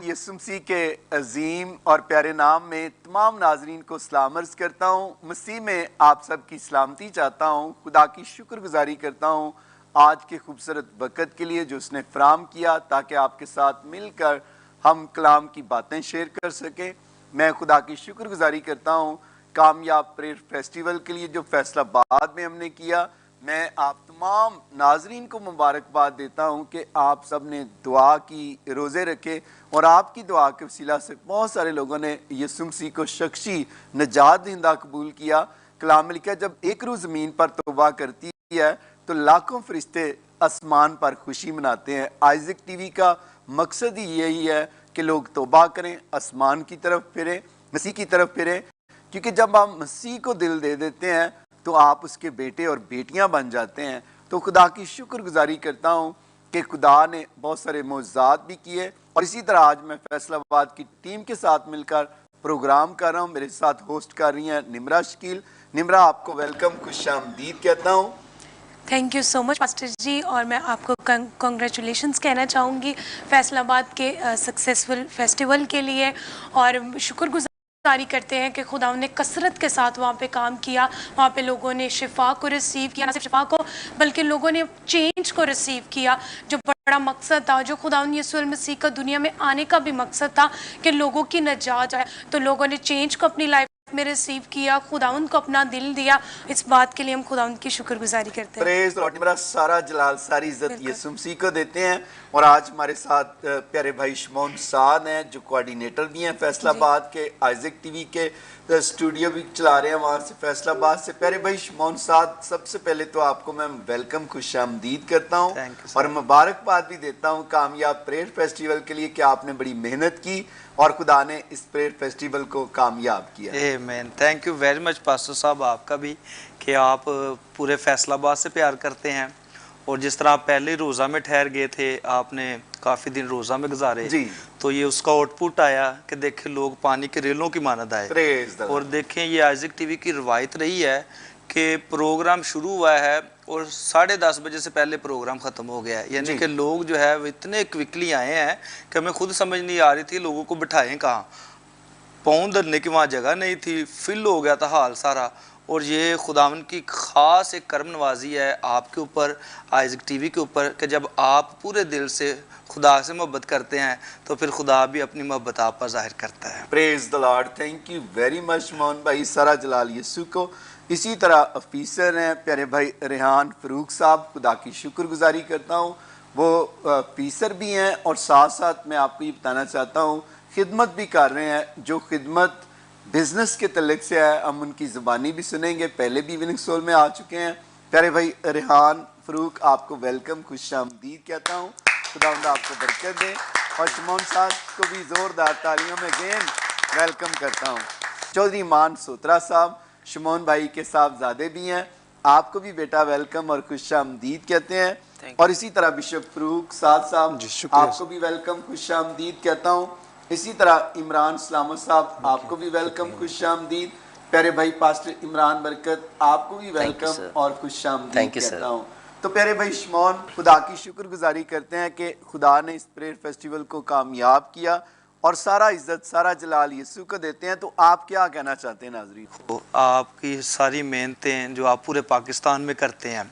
यीशु मसीह के अजीम और प्यारे नाम में तमाम नाजरीन को सलाम अर्ज़ करता हूँ। मसीह में आप सब की सलामती चाहता हूँ। खुदा की शुक्रगुजारी करता हूँ आज के खूबसूरत वक़्त के लिए जो उसने फराम किया ताकि आपके साथ मिलकर हम कलाम की बातें शेयर कर सकें। मैं खुदा की शुक्रगुजारी करता हूँ कामयाब प्रेयर फेस्टिवल के लिए जो फैसलाबाद में हमने किया। मैं आप तमाम नाजरीन को मुबारकबाद देता हूँ कि आप सब ने दुआ की, रोज़े रखे और आपकी दुआ के वसीला से बहुत सारे लोगों ने यीशु मसीह को शख्सी नजात दहिंदा कबूल किया। कलाम में लिखा जब एक रूह ज़मीन पर तौबा करती है तो लाखों फरिश्ते आसमान पर खुशी मनाते हैं। आइज़क टीवी का मकसद ही यही है कि लोग तौबा करें, आसमान की तरफ फिरें, मसीह की तरफ फिरें, क्योंकि जब हम मसीह को दिल दे देते हैं तो आप उसके बेटे और बेटियां बन जाते हैं। तो खुदा की शुक्रगुजारी करता हूँ कि खुदा ने बहुत सारे मौज़ात भी किए और इसी तरह आज मैं फैसलाबाद की टीम के साथ मिलकर प्रोग्राम कर रहा हूँ। मेरे साथ होस्ट कर रही हैं निम्रा शकील। निम्रा, आपको वेलकम, खुशामदीद कहता हूँ। Thank you so much pastor ji, और मैं आपको कॉन्ग्रेचुलेशंस कहना चाहूँगी फैसलाबाद के सक्सेसफुल फेस्टिवल के लिए, और शुक्रगुजारी करते हैं कि खुदा ने कसरत के साथ वहाँ पे काम किया। वहाँ पे लोगों ने शिफा को रिसीव किया, ना सिर्फ शिफा को बल्कि लोगों ने चेंज को रिसीव किया। जो बड़ा मकसद था, जो खुदा यीशु मसीह का दुनिया में आने का भी मकसद था कि लोगों की नजात जाए, तो लोगों ने चेंज को अपनी लाइफ में रिसीव किया, खुदाउन को अपना दिल दिया। इस बात के लिए हम खुदाउन की शुक्रगुजारी करते हैं। Praise Lord. मेरा सारा जलाल, सारी इज्जत यीशु मसीह को देते हैं। और आज हमारे साथ प्यारे भाई शमोन साद हैं जो कोऑर्डिनेटर भी हैं फैसलाबाद के, आइज़क टीवी के स्टूडियो भी चला रहे हैं वहाँ से, फैसलाबाद से। प्यारे भाई शमोन साद, सबसे पहले तो आपको मैं वेलकम, खुशामदीद करता हूँ और मुबारकबाद भी देता हूँ कामयाब प्रेयर फेस्टिवल के लिए कि आपने बड़ी मेहनत की और खुदा ने इस प्रेयर फेस्टिवल को कामयाब किया। आमीन। Thank you very much pastor साहब, आपका भी कि आप पूरे फैसलाबाद से प्यार करते हैं। और जिस तरह आप पहले रोज़ा में ठहर गए थे, आपने काफ़ी दिन रोज़ा में गुजारे जी, तो ये उसका आउटपुट आया कि देखें लोग पानी के रेलों की मानद आए। और देखें ये आइज़क टीवी की रवायत रही है कि प्रोग्राम शुरू हुआ है और 10:30 बजे से पहले प्रोग्राम ख़त्म हो गया है। यानी कि लोग जो है वो इतने क्विकली आए हैं कि हमें खुद समझ नहीं आ रही थी लोगों को बिठाएं कहाँ, पाँव धरने की वहाँ जगह नहीं थी, फिल हो गया था हाल सारा। और ये खुदावन की ख़ास एक कर्म नवाजी है आपके ऊपर, आइज़क टीवी के ऊपर, कि जब आप पूरे दिल से खुदा से मोहब्बत करते हैं तो फिर खुदा भी अपनी मोहब्बत आप पर जाहिर करता है। Praise the Lord. Thank you very much Mohan भाई, सारा जलाल यीशु को। इसी तरह ऑफिसर हैं प्यारे भाई रेहान फ़रूक साहब, खुदा की शुक्रगुजारी करता हूँ। वो ऑफिसर भी हैं और साथ साथ मैं आपको ये बताना चाहता हूँ खिदमत भी कर रहे हैं। जो खिदमत बिजनेस के तल्लुक से है, हम उनकी ज़ुबानी भी सुनेंगे। पहले भी इवनिंग सोल में आ चुके हैं। प्यारे भाई रेहान फ़रूक, आपको वेलकम, खुशामदीद कहता हूँ। खुदा आपको बरकत दे। और शमोन साहब को भी ज़ोरदार तालियों में अगेन वेलकम करता हूँ। चौधरी मान सोत्रा साहब शमोन भाई के साहबजादे भी हैं, आपको भी बेटा वेलकम और खुशामदीद कहते हैं। और इसी तरह बिशप फ़रूक साहब, आपको भी वेलकम, खुशामदीद कहता हूँ। इसी तरह इमरान सलामत साहब, आपको भी वेलकम, खुशामदीद। प्यारे भाई पास्टर इमरान बरकत, आपको भी वेलकम और खुशामदीद कहता हूँ। तो प्यारे भाई शमोन, खुदा की शुक्रगुजारी करते हैं कि खुदा ने इस प्रेयर फेस्टिवल को कामयाब किया और सारा इज्जत, सारा जलाल यीशु को देते हैं। तो आप क्या कहना चाहते हैं नाज़रीन? तो आपकी सारी मेहनतें जो आप पूरे पाकिस्तान में करते हैं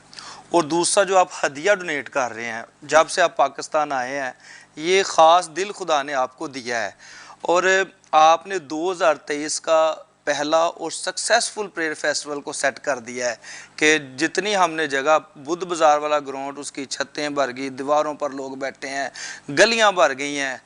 और दूसरा जो आप हदिया डोनेट कर रहे हैं, जब से आप पाकिस्तान आए हैं, ये ख़ास दिल खुदा ने आपको दिया है। और आपने 2023 का पहला और सक्सेसफुल प्रेयर फेस्टिवल को सेट कर दिया है कि जितनी हमने जगह, बुद्ध बाज़ार वाला ग्राउंड, उसकी छतें भर गई, दीवारों पर लोग बैठे हैं, गलियां भर गई हैं।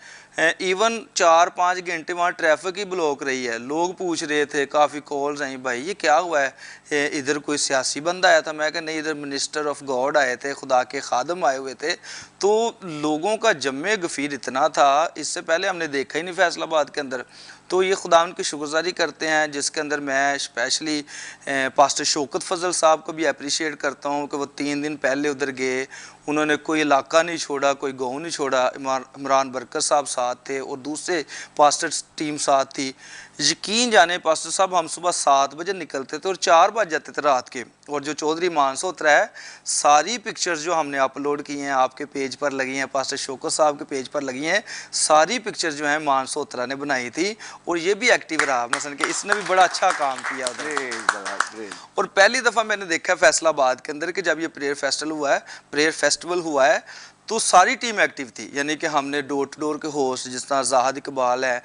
इवन 4-5 घंटे वहाँ ट्रैफिक ही ब्लॉक रही है। लोग पूछ रहे थे, काफ़ी कॉल्स आई, भाई ये क्या हुआ है, इधर कोई सियासी बंदा आया था? मैं कहा नहीं, इधर मिनिस्टर ऑफ गॉड आए थे, खुदा के खादम आए हुए थे। तो लोगों का जम्मे गफीर इतना था, इससे पहले हमने देखा ही नहीं फैसलाबाद के अंदर। तो ये खुदा उनकी शुक्रगुजारी करते हैं, जिसके अंदर मैं स्पेशली पास्टर शौकत फजल साहब को भी अप्रिशिएट करता हूँ कि वो 3 दिन पहले उधर गए, उन्होंने कोई इलाका नहीं छोड़ा, कोई गाँव नहीं छोड़ा। इमरान बरकत साहब साथ थे और दूसरे पास्टर टीम साथ थी यकीन जाने पास्टर साहब, हम सुबह 7 बजे निकलते थे और 4 बज जाते थे रात के। और जो चौधरी मानसोत्रा है, सारी पिक्चर्स जो हमने अपलोड की हैं आपके पेज पर लगी हैं, पास्टर शौकत साहब के पेज पर लगी हैं, सारी पिक्चर्स जो हैं मानसोत्रा ने बनाई थी। और ये भी एक्टिव रहा, मसलन कि इसने भी बड़ा अच्छा काम किया उधर। और पहली दफ़ा मैंने देखा फैसलाबाद के अंदर कि जब ये प्रेयर फेस्टिवल हुआ है तो सारी टीम एक्टिव थी। यानी कि हमने डोर टू डोर के होस्ट जिस तरह जाहिद इकबाल है,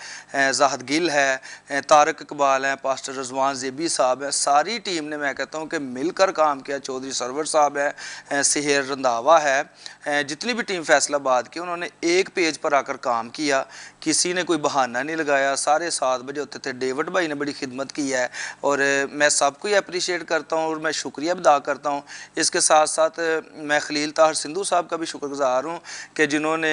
जाहिद गिल है, तारक इकबाल है, पास्टर रजवान ज़ेबी साहब है, सारी टीम ने, मैं कहता हूँ कि मिलकर काम किया। चौधरी सरवर साहब है, सिहेर रंधावा है, जितनी भी टीम फैसलाबाद की, उन्होंने एक पेज पर आकर काम किया। किसी ने कोई बहाना नहीं लगाया। सारे 7 बजे होते थे। डेविड भाई ने बड़ी खिदमत की है और मैं सबको ही अप्रिशिएट करता हूँ और मैं शुक्रिया अदा करता हूँ। इसके साथ साथ मैं खलील ताहर सिंधु साहब का भी शुक्रगुजार हूँ कि जिन्होंने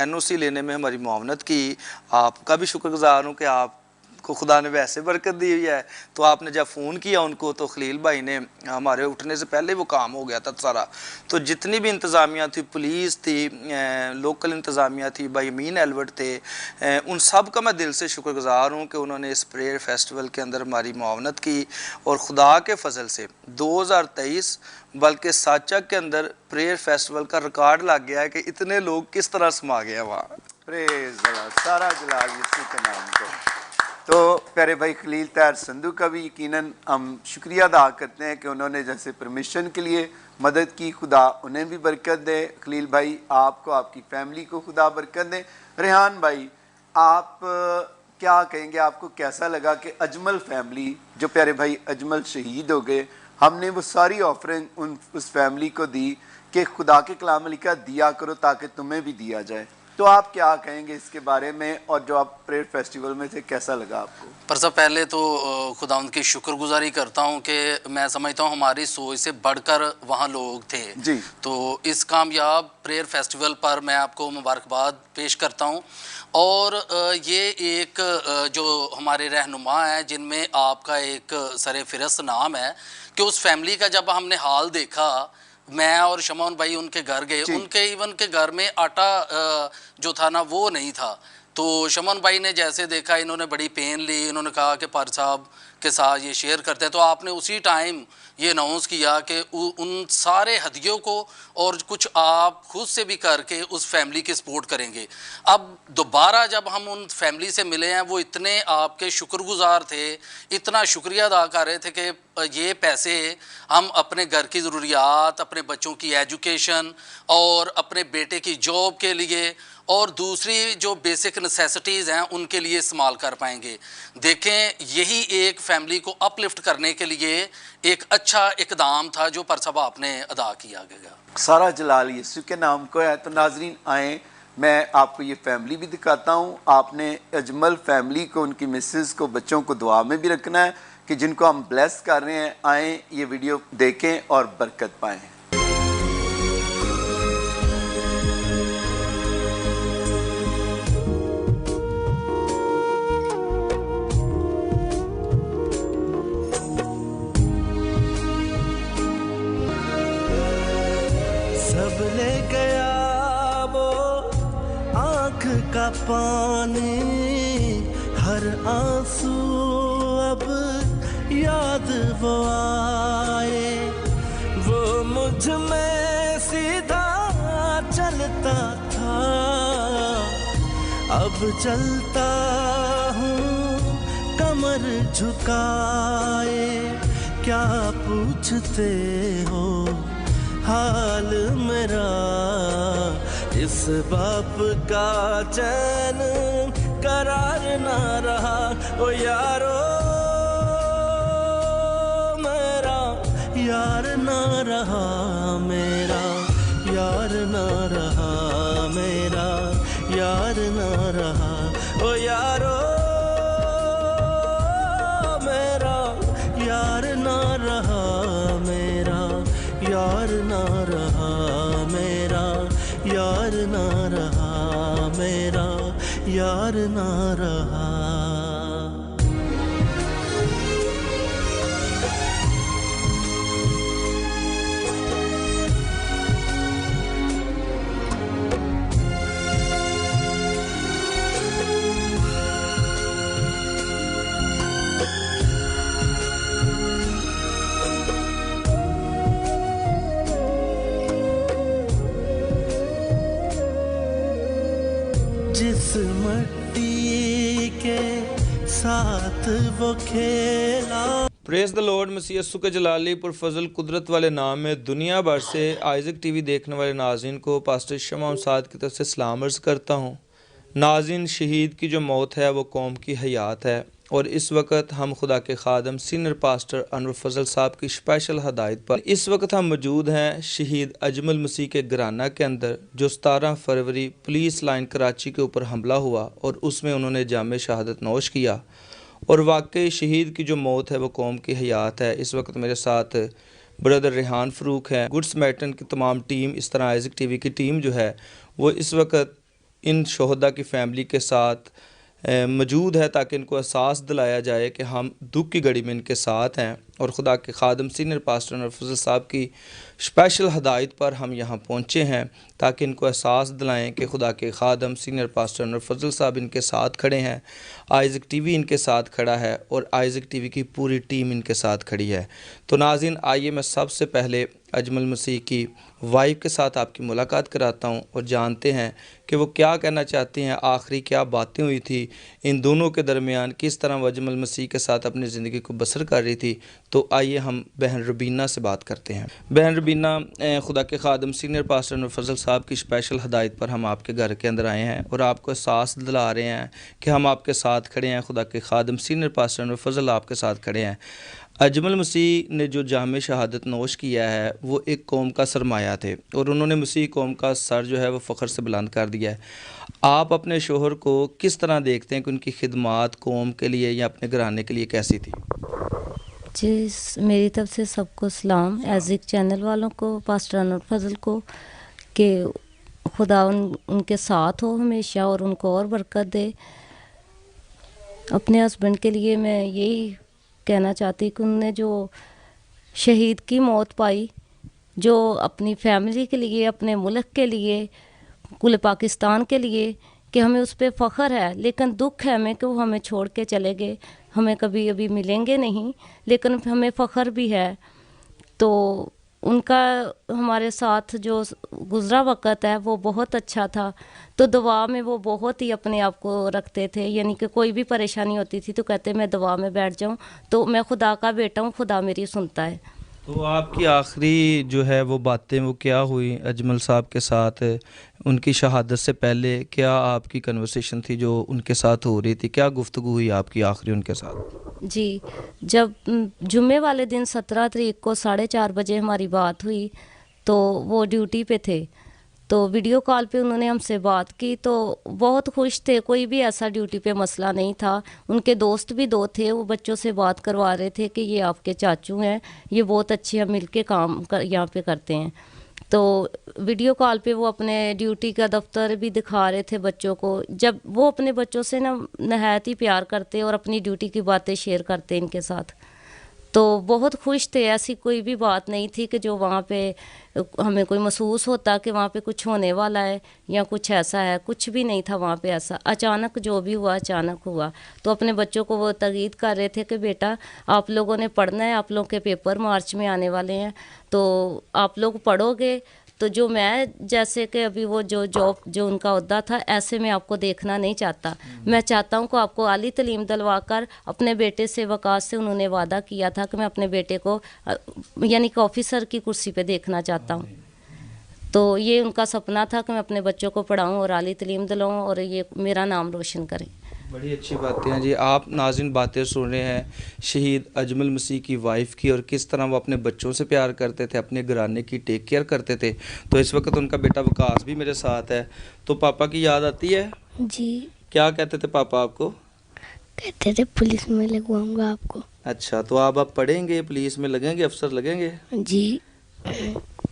NOC लेने में हमारी मुआवनत की। आपका भी शुक्रगुजार हूँ कि आप को खुदा ने वैसे बरकत दी हुई है। तो आपने जब फ़ोन किया उनको तो खलील भाई ने, हमारे उठने से पहले वो काम हो गया था सारा। तो जितनी भी इंतज़ामिया थी, पुलिस थी, लोकल इंतज़ामिया थी, भाई अमीन एलवर्ट थे, उन सब का मैं दिल से शुक्रगुजार हूँ कि उन्होंने इस प्रेयर फेस्टिवल के अंदर हमारी मुआवनत की। और खुदा के फजल से 2023 बल्कि साचा के अंदर प्रेयर फेस्टिवल का रिकॉर्ड लग गया है कि इतने लोग किस तरह समा गए वहाँ। प्रेज़ अल्लाह, सारा जलाल यीशु के नाम को। तो प्यारे भाई खलील ताहर संधू का भी यकीनन हम शुक्रिया अदा करते हैं कि उन्होंने जैसे परमिशन के लिए मदद की, खुदा उन्हें भी बरकत दे। खलील भाई आपको, आपकी फैमिली को खुदा बरकत दे। रेहान भाई, आप क्या कहेंगे, आपको कैसा लगा कि अजमल फैमिली, जो प्यारे भाई अजमल शहीद हो गए, हमने वो सारी ऑफरिंग उस फैमिली को दी कि खुदा के कलाम लिखा दिया करो ताकि तुम्हें भी दिया जाए। तो आप क्या कहेंगे इसके बारे में, और जो आप प्रेयर फेस्टिवल में थे कैसा लगा आपको? पर सब पहले तो खुदावंद की शुक्रगुजारी करता हूँ कि मैं समझता हूँ हमारी सोच से बढ़कर वहाँ लोग थे जी। तो इस कामयाब प्रेयर फेस्टिवल पर मैं आपको मुबारकबाद पेश करता हूँ। और ये एक जो हमारे रहनुमा हैं जिनमें आपका एक सरे फिरस्त नाम है, कि उस फैमिली का जब हमने हाल देखा, मैं और शमौन भाई उनके घर गए, उनके इवन के घर में आटा जो था ना वो नहीं था। तो शमौन भाई ने जैसे देखा, इन्होंने बड़ी पेन ली, इन्होंने कहा कि पार साहब के साथ ये शेयर करते हैं। तो आपने उसी टाइम ये अनाउंस किया कि उन सारे हदियों को और कुछ आप खुद से भी करके उस फैमिली की सपोर्ट करेंगे। अब दोबारा जब हम उन फैमिली से मिले हैं, वो इतने आपके शुक्रगुजार थे, इतना शुक्रिया अदा कर रहे थे कि ये पैसे हम अपने घर की ज़रूरियात, अपने बच्चों की एजुकेशन और अपने बेटे की जॉब के लिए और दूसरी जो बेसिक नेसेसिटीज़ हैं उनके लिए इस्तेमाल कर पाएंगे। देखें, यही एक फैमिली को अपलिफ्ट करने के लिए एक अच्छा इकदाम था जो परसबा आपने अदा किया गया। सारा जलाल यीशु के नाम को है। तो नाजरीन आए, मैं आपको ये फैमिली भी दिखाता हूँ। आपने अजमल फैमिली को, उनकी मिसेस को, बच्चों को दुआ में भी रखना है कि जिनको हम ब्लेस कर रहे हैं। आए ये वीडियो देखें और बरकत पाएँ। सब ले गया वो आँख का पानी, हर आंसू अब याद वो आए। वो मुझ में सीधा चलता था, अब चलता हूँ कमर झुकाए। क्या पूछते हो हाल मेरा, इस बाप का चैन करार ना रहा। ओ यारो मेरा यार ना रहा, मेरा यार ना रहा, मेरा यार ना रहा। ओ यारो मेरा यार ना रहा, मेरा यार ना रहा, मेरा यार ना रहा, मेरा यार ना रहा। मट्टी के साथ वो खेला। प्रेस द लॉर्ड मसीह यस्सु के जलाली पुरफजल कुदरत वाले नाम में दुनिया भर से आइज़क टीवी देखने वाले नाज़रीन को पास्टर शमा साद की तरफ से सलाम अर्ज़ करता हूँ। नाज़रीन, शहीद की जो मौत है वो कौम की हयात है, और इस वक्त हम खुदा के खादम सीनियर पास्टर अनवर फजल साहब की स्पेशल हदायत पर इस वक्त हम मौजूद हैं शहीद अजमल मसीह के घराना के अंदर, जो 17 फरवरी पुलिस लाइन कराची के ऊपर हमला हुआ और उसमें उन्होंने जामे शहादत नोश किया। और वाकई शहीद की जो मौत है वो कौम की हयात है। इस वक्त मेरे साथ ब्रदर रेहान फ़रूक है, गुड समैरिटन की तमाम टीम, इस तरह आइज़क टीवी की टीम जो है वो इस वक्त इन शहदा की फ़ैमिली के साथ मौजूद है, ताकि इनको एहसास दिलाया जाए कि हम दुख की घड़ी में इनके साथ हैं। और खुदा के खादम सीनियर पास्टर अनवर फजल साहब की स्पेशल हदायत पर हम यहाँ पहुँचे हैं, ताकि इनको एहसास दिलाएं कि खुदा के खादम सीनियर पास्टर अनवर फजल साहब इनके साथ खड़े हैं, आइज़क टीवी इनके साथ खड़ा है और आइज़क टीवी की पूरी टीम इनके साथ खड़ी है। तो नाज़रीन, आइए मैं सबसे पहले अजमल मसीह की वाइफ के साथ आपकी मुलाकात कराता हूं और जानते हैं कि वो क्या कहना चाहती हैं, आखिरी क्या बातें हुई थी इन दोनों के दरमियान, किस तरह वो अजमल मसीह के साथ अपनी ज़िंदगी को बसर कर रही थी। तो आइए हम बहन रबीना से बात करते हैं। बहन रबीना, खुदा के खादम सीनियर पास्टर अनवर फजल साहब की स्पेशल हदायत पर हम आपके घर के अंदर आए हैं और आपको एहसास दिला रहे हैं कि हम आपके साथ खड़े हैं। खुदा के खादम सीनियर पास्टर अनवर फजल आपके साथ खड़े हैं। अजमल मसीह ने जो जामे शहादत नोश किया है वो एक कौम का सरमाया थे, और उन्होंने मसीह कौम का सर जो है वो फ़ख्र से बुलंद कर दिया है। आप अपने शोहर को किस तरह देखते हैं कि उनकी खिदमात कौम के लिए या अपने घराने के लिए कैसी थी? जी, मेरी तरफ से सबको सलाम, एज़िक चैनल वालों को, पास्टर अनवर फजल को, कि खुदा उनके साथ हो हमेशा और उनको और बरकत दे। अपने हस्बैंड के लिए मैं यही कहना चाहती कि उन्होंने जो शहीद की मौत पाई, जो अपनी फैमिली के लिए, अपने मुल्क के लिए, कुल पाकिस्तान के लिए, कि हमें उस पर फ़ख्र है, लेकिन दुख है हमें कि वो हमें छोड़ के चले गए। हमें कभी अभी मिलेंगे नहीं, लेकिन हमें फ़ख्र भी है। तो उनका हमारे साथ जो गुज़रा वक़्त है वो बहुत अच्छा था। तो दुआ में वो बहुत ही अपने आप को रखते थे, यानी कि कोई भी परेशानी होती थी तो कहते मैं दुआ में बैठ जाऊं, तो मैं खुदा का बेटा हूं, खुदा मेरी सुनता है। तो आपकी आखिरी जो है वो बातें वो क्या हुई अजमल साहब के साथ उनकी शहादत से पहले? क्या आपकी कन्वर्सेशन थी जो उनके साथ हो रही थी? क्या गुफ्तगू हुई आपकी आखिरी उनके साथ? जी, जब जुम्मे वाले दिन 17 तारीख को 4:30 बजे हमारी बात हुई, तो वो ड्यूटी पे थे, तो वीडियो कॉल पे उन्होंने हमसे बात की, तो बहुत खुश थे। कोई भी ऐसा ड्यूटी पे मसला नहीं था। उनके दोस्त भी 2 थे, वो बच्चों से बात करवा रहे थे कि ये आपके चाचू हैं, ये बहुत अच्छे हम मिलके काम यहाँ पे करते हैं। तो वीडियो कॉल पे वो अपने ड्यूटी का दफ्तर भी दिखा रहे थे बच्चों को। जब वो अपने बच्चों से ना नहायत ही प्यार करते और अपनी ड्यूटी की बातें शेयर करते इनके साथ, तो बहुत खुश थे। ऐसी कोई भी बात नहीं थी कि जो वहाँ पे हमें कोई महसूस होता कि वहाँ पे कुछ होने वाला है या कुछ ऐसा है, कुछ भी नहीं था वहाँ पे ऐसा। अचानक जो भी हुआ अचानक हुआ। तो अपने बच्चों को वो ताकीद कर रहे थे कि बेटा आप लोगों ने पढ़ना है, आप लोगों के पेपर मार्च में आने वाले हैं, तो आप लोग पढ़ोगे तो जो मैं जैसे कि अभी वो जो जॉब जो उनका ओहदा था, ऐसे मैं आपको देखना नहीं चाहता। मैं चाहता हूँ कि आपको आली तलीम दिलवा कर अपने बेटे से वकास से उन्होंने वादा किया था कि मैं अपने बेटे को यानी कि ऑफिसर की कुर्सी पे देखना चाहता हूँ। तो ये उनका सपना था कि मैं अपने बच्चों को पढ़ाऊँ और आली तलीम दिलाऊँ और ये मेरा नाम रोशन करें। बड़ी अच्छी बातें हैं जी। आप नाज़रीन बातें सुन रहे हैं शहीद अजमल मसीह की वाइफ की, और किस तरह वो अपने बच्चों से प्यार करते थे, अपने घराने की टेक केयर करते थे। तो इस वक्त उनका बेटा वकास भी मेरे साथ है। तो पापा की याद आती है? जी। क्या कहते थे पापा आपको? कहते थे पुलिस में लगवाऊंगा आपको। अच्छा, तो आप पढ़ेंगे, पुलिस में लगेंगे, अफसर लगेंगे? जी।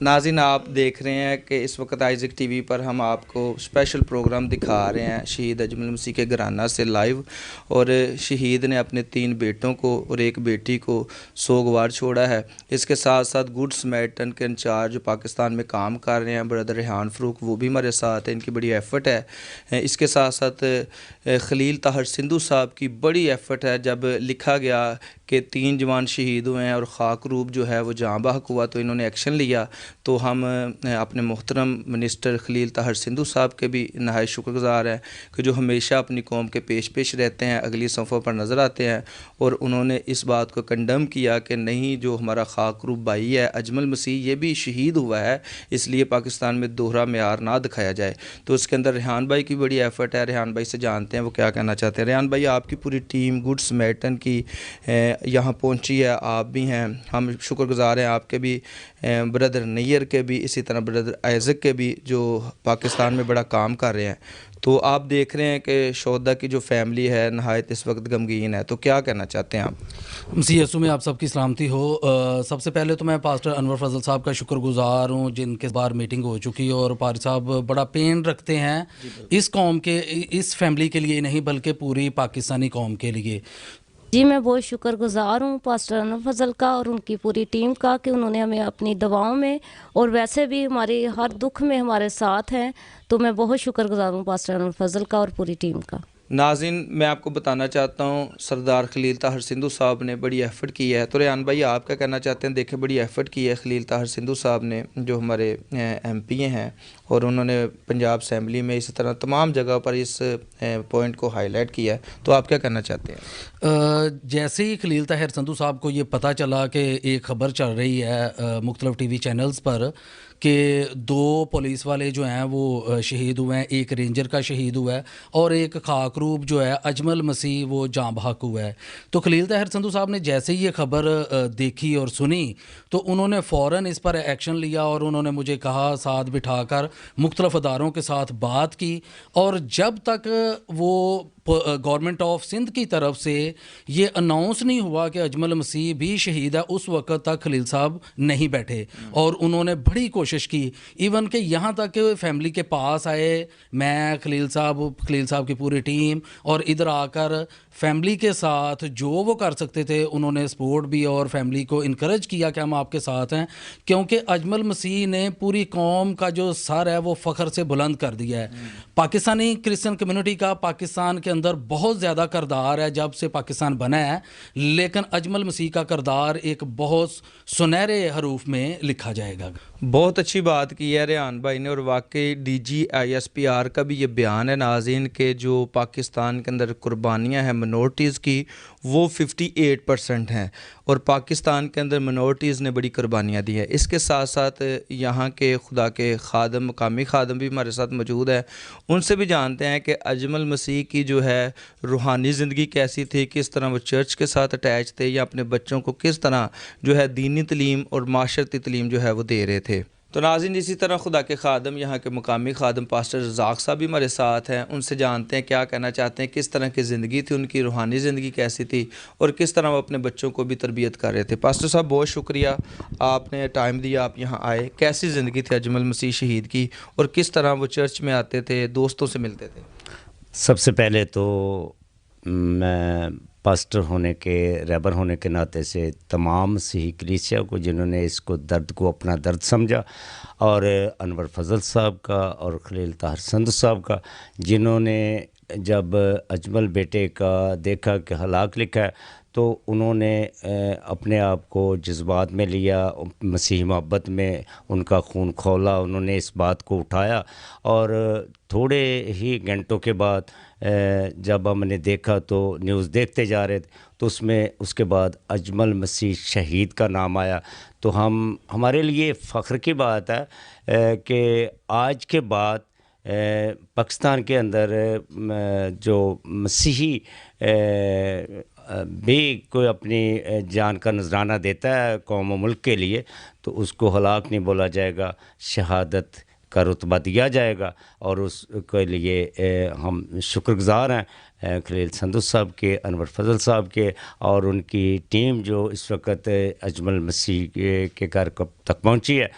नाज़रीन, आप देख रहे हैं कि इस वक्त आइज़क टीवी पर हम आपको स्पेशल प्रोग्राम दिखा रहे हैं शहीद अजमल मसीह के घराना से लाइव। और शहीद ने अपने 3 बेटों को और 1 बेटी को सोगवार छोड़ा है। इसके साथ साथ गुड समैरिटन के इंचार्ज जो पाकिस्तान में काम कर रहे हैं ब्रदर रेहान फ़रूक, वो भी हमारे साथ है। इनकी बड़ी एफ़र्ट है। इसके साथ साथ खलील ताहर सिंधु साहब की बड़ी एफ़र्ट है। जब लिखा गया कि 3 जवान शहीद हुए हैं और खाक रूप जो है वो जाँ बहक हुआ, तो इन्होंने एक्शन लिया तो हम अपने मोहतरम मिनिस्टर खलील ताहर सिंधु साहब के भी नहायत शुक्रगुजार हैं कि जो हमेशा अपनी कौम के पेश रहते हैं, अगली सफ़ों पर नज़र आते हैं, और उन्होंने इस बात को कंडम किया कि नहीं, जो हमारा खाकरूब भाई है अजमल मसीह, ये भी शहीद हुआ है, इसलिए पाकिस्तान में दोहरा मेयार ना दिखाया जाए। तो उसके अंदर रेहान भाई की बड़ी एफ़र्ट है। रेहान भाई से जानते हैं वो क्या कहना चाहते हैं। रेहान भाई, आपकी पूरी टीम गुड समैरिटन की यहाँ पहुँची है, आप भी हैं, हम शुक्रगुजार हैं आपके भी, ब्रदर नैयर के भी, इसी तरह ब्रदर आइज़क के भी, जो पाकिस्तान में बड़ा काम कर रहे हैं। तो आप देख रहे हैं कि शोहदा की जो फैमिली है नहायत इस वक्त गमगीन है, तो क्या कहना चाहते हैं आप? मसीह यसू में आप सबकी सलामती हो। सबसे पहले तो मैं पास्टर अनवर फजल साहब का शुक्रगुजार हूँ, जिनके बार मीटिंग हो चुकी है, और पारी साहब बड़ा पेन रखते हैं इस कौम के, इस फैमिली के लिए नहीं बल्कि पूरी पाकिस्तानी कौम के लिए। जी, मैं बहुत शुक्रगुजार हूँ पास्टर अनवर फजल का और उनकी पूरी टीम का कि उन्होंने हमें अपनी दवाओं में और वैसे भी हमारे हर दुख में हमारे साथ हैं। तो मैं बहुत शुक्रगुजार हूँ पास्टर अनवर फजल का और पूरी टीम का। नाज़रीन, मैं आपको बताना चाहता हूँ सरदार खलील ताहर सिंधु साहब ने बड़ी एफ़र्ट की है। तो रेहान भाई, आप क्या कहना चाहते हैं? देखें, बड़ी एफ़र्ट की है खलील ताहर सिंधु साहब ने, जो हमारे MP हैं, और उन्होंने पंजाब असम्बली में इसी तरह तमाम जगह पर इस पॉइंट को हाईलाइट किया है। तो आप क्या कहना चाहते हैं? जैसे ही खलील ताहर सिंधु साहब को ये पता चला कि एक ख़बर चल रही है मुख्तलिफ़ TV चैनल्स पर कि 2 पुलिस वाले जो हैं वो शहीद हुए हैं, एक रेंजर का शहीद हुआ है और एक खाकरूब जो है अजमल मसीह वो जाँ बहक हुआ है, तो खलील ताहर सिंधु साहब ने जैसे ही ये ख़बर देखी और सुनी तो उन्होंने फ़ौरन इस पर एक्शन लिया और उन्होंने मुझे कहा, साथ बिठाकर मुख्तलिफ़ अदारों के साथ बात की, और जब तक वो गवर्नमेंट ऑफ सिंध की तरफ से ये अनाउंस नहीं हुआ कि अजमल मसीह भी शहीद है, उस वक्त तक खलील साहब नहीं बैठे और उन्होंने बड़ी कोशिश की, इवन कि यहाँ तक कि फैमिली के पास आए, मैं खलील साहब की पूरी टीम, और इधर आकर फैमिली के साथ जो वो कर सकते थे उन्होंने सपोर्ट भी और फैमिली को इनकरेज किया कि हम आपके साथ हैं, क्योंकि अजमल मसीह ने पूरी कौम का जो सर है वो फ़ख्र से बुलंद कर दिया है। पाकिस्तानी क्रिश्चियन कम्युनिटी का पाकिस्तान के अंदर बहुत ज़्यादा किरदार है जब से पाकिस्तान बना है, लेकिन अजमल मसीह का किरदार एक बहुत सुनहरे हरूफ में लिखा जाएगा। बहुत अच्छी बात की है रेहान भाई ने, और वाकई DG ISPR का भी ये बयान है नाज़रीन के जो पाकिस्तान के अंदर कुर्बानियाँ हैं मिनॉरिटीज़ की वो 58% हैं, और पाकिस्तान के अंदर मिनॉरिटीज़ ने बड़ी कुर्बानियाँ दी है। इसके साथ साथ यहाँ के खुदा के खादम, मकामी खादम भी हमारे साथ मौजूद है, उनसे भी जानते हैं कि अजमल मसीह की जो है रूहानी ज़िंदगी कैसी थी, किस तरह वो चर्च के साथ अटैच थे, या अपने बच्चों को किस तरह जो है दीनी तलीम और माशरती तलीम जो है वो दे रहे थे। तो नाज़रीन, इसी तरह खुदा के खादम, यहाँ के मुकामी खादम पास्टर रज़ाक साहब भी हमारे साथ हैं, उनसे जानते हैं क्या कहना चाहते हैं, किस तरह की ज़िंदगी थी उनकी, रूहानी ज़िंदगी कैसी थी, और किस तरह वो अपने बच्चों को भी तरबियत कर रहे थे। पास्टर साहब, बहुत शुक्रिया, आपने टाइम दिया, आप यहाँ आए। कैसी ज़िंदगी थी अजमल मसीह शहीद की, और किस तरह वो चर्च में आते थे, दोस्तों से मिलते थे? सबसे पहले तो मैं पास्टर होने के, रहबर होने के नाते से तमाम मसीही कलीसिया को जिन्होंने इसको दर्द को अपना दर्द समझा, और अनवर फजल साहब का और खलील ताहर सिंधु साहब का, जिन्होंने जब अजमल बेटे का देखा कि हलाक लिखा है तो उन्होंने अपने आप को जज्बात में लिया, मसीही मोहब्बत में उनका खून खौला, उन्होंने इस बात को उठाया, और थोड़े ही घंटों के बाद जब हमने देखा तो न्यूज़ देखते जा रहे थे तो उसके बाद अजमल मसीह शहीद का नाम आया। तो हमारे लिए फ़ख्र की बात है कि आज के बाद पाकिस्तान के अंदर जो मसीही भी कोई अपनी जान का नजराना देता है कौम और मुल्क के लिए, तो उसको हलाक नहीं बोला जाएगा, शहादत का रुतबा दिया जाएगा, और उसके लिए हम शुक्रगुजार हैं खलील सिंधु साहब के, अनवर फजल साहब के, और उनकी टीम जो इस वक्त अजमल मसीह के घर तक पहुंची है।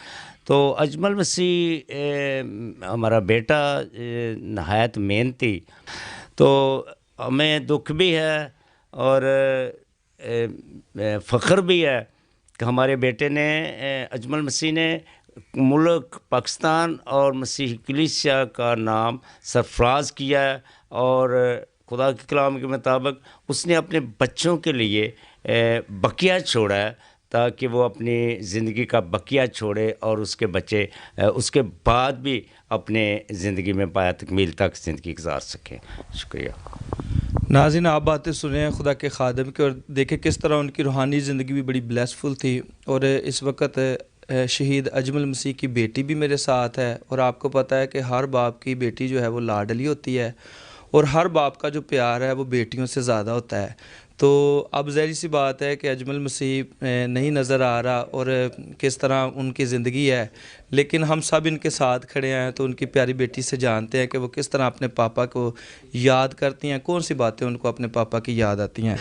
तो अजमल मसीह हमारा बेटा नहायत मेहनती, तो हमें दुख भी है और फ़ख्र भी है कि हमारे बेटे ने, अजमल मसीह ने मुल्क पाकिस्तान और मसीही कलीसिया का नाम सरफराज किया है, और खुदा के कलाम के मुताबिक उसने अपने बच्चों के लिए बकिया छोड़ा है, ताकि वो अपनी ज़िंदगी का बकिया छोड़े और उसके बच्चे उसके बाद भी अपने ज़िंदगी में पाया तकमील तक ज़िंदगी गुजार सकें। शुक्रिया। नाज़रीन, आप बातें सुने हैं खुदा के खादम की और देखें किस तरह उनकी रूहानी ज़िंदगी भी बड़ी ब्लेसफुल थी। और इस वक्त शहीद अजमल मसीह की बेटी भी मेरे साथ है और आपको पता है कि हर बाप की बेटी जो है वो लाडली होती है और हर बाप का जो प्यार है वो बेटियों से ज़्यादा होता है। तो अब ज़ाहिर सी बात है कि अजमल मसीह नहीं नज़र आ रहा और किस तरह उनकी ज़िंदगी है, लेकिन हम सब इनके साथ खड़े हैं तो उनकी प्यारी बेटी से जानते हैं कि वो किस तरह अपने पापा को याद करती हैं, कौन सी बातें उनको अपने पापा की याद आती हैं।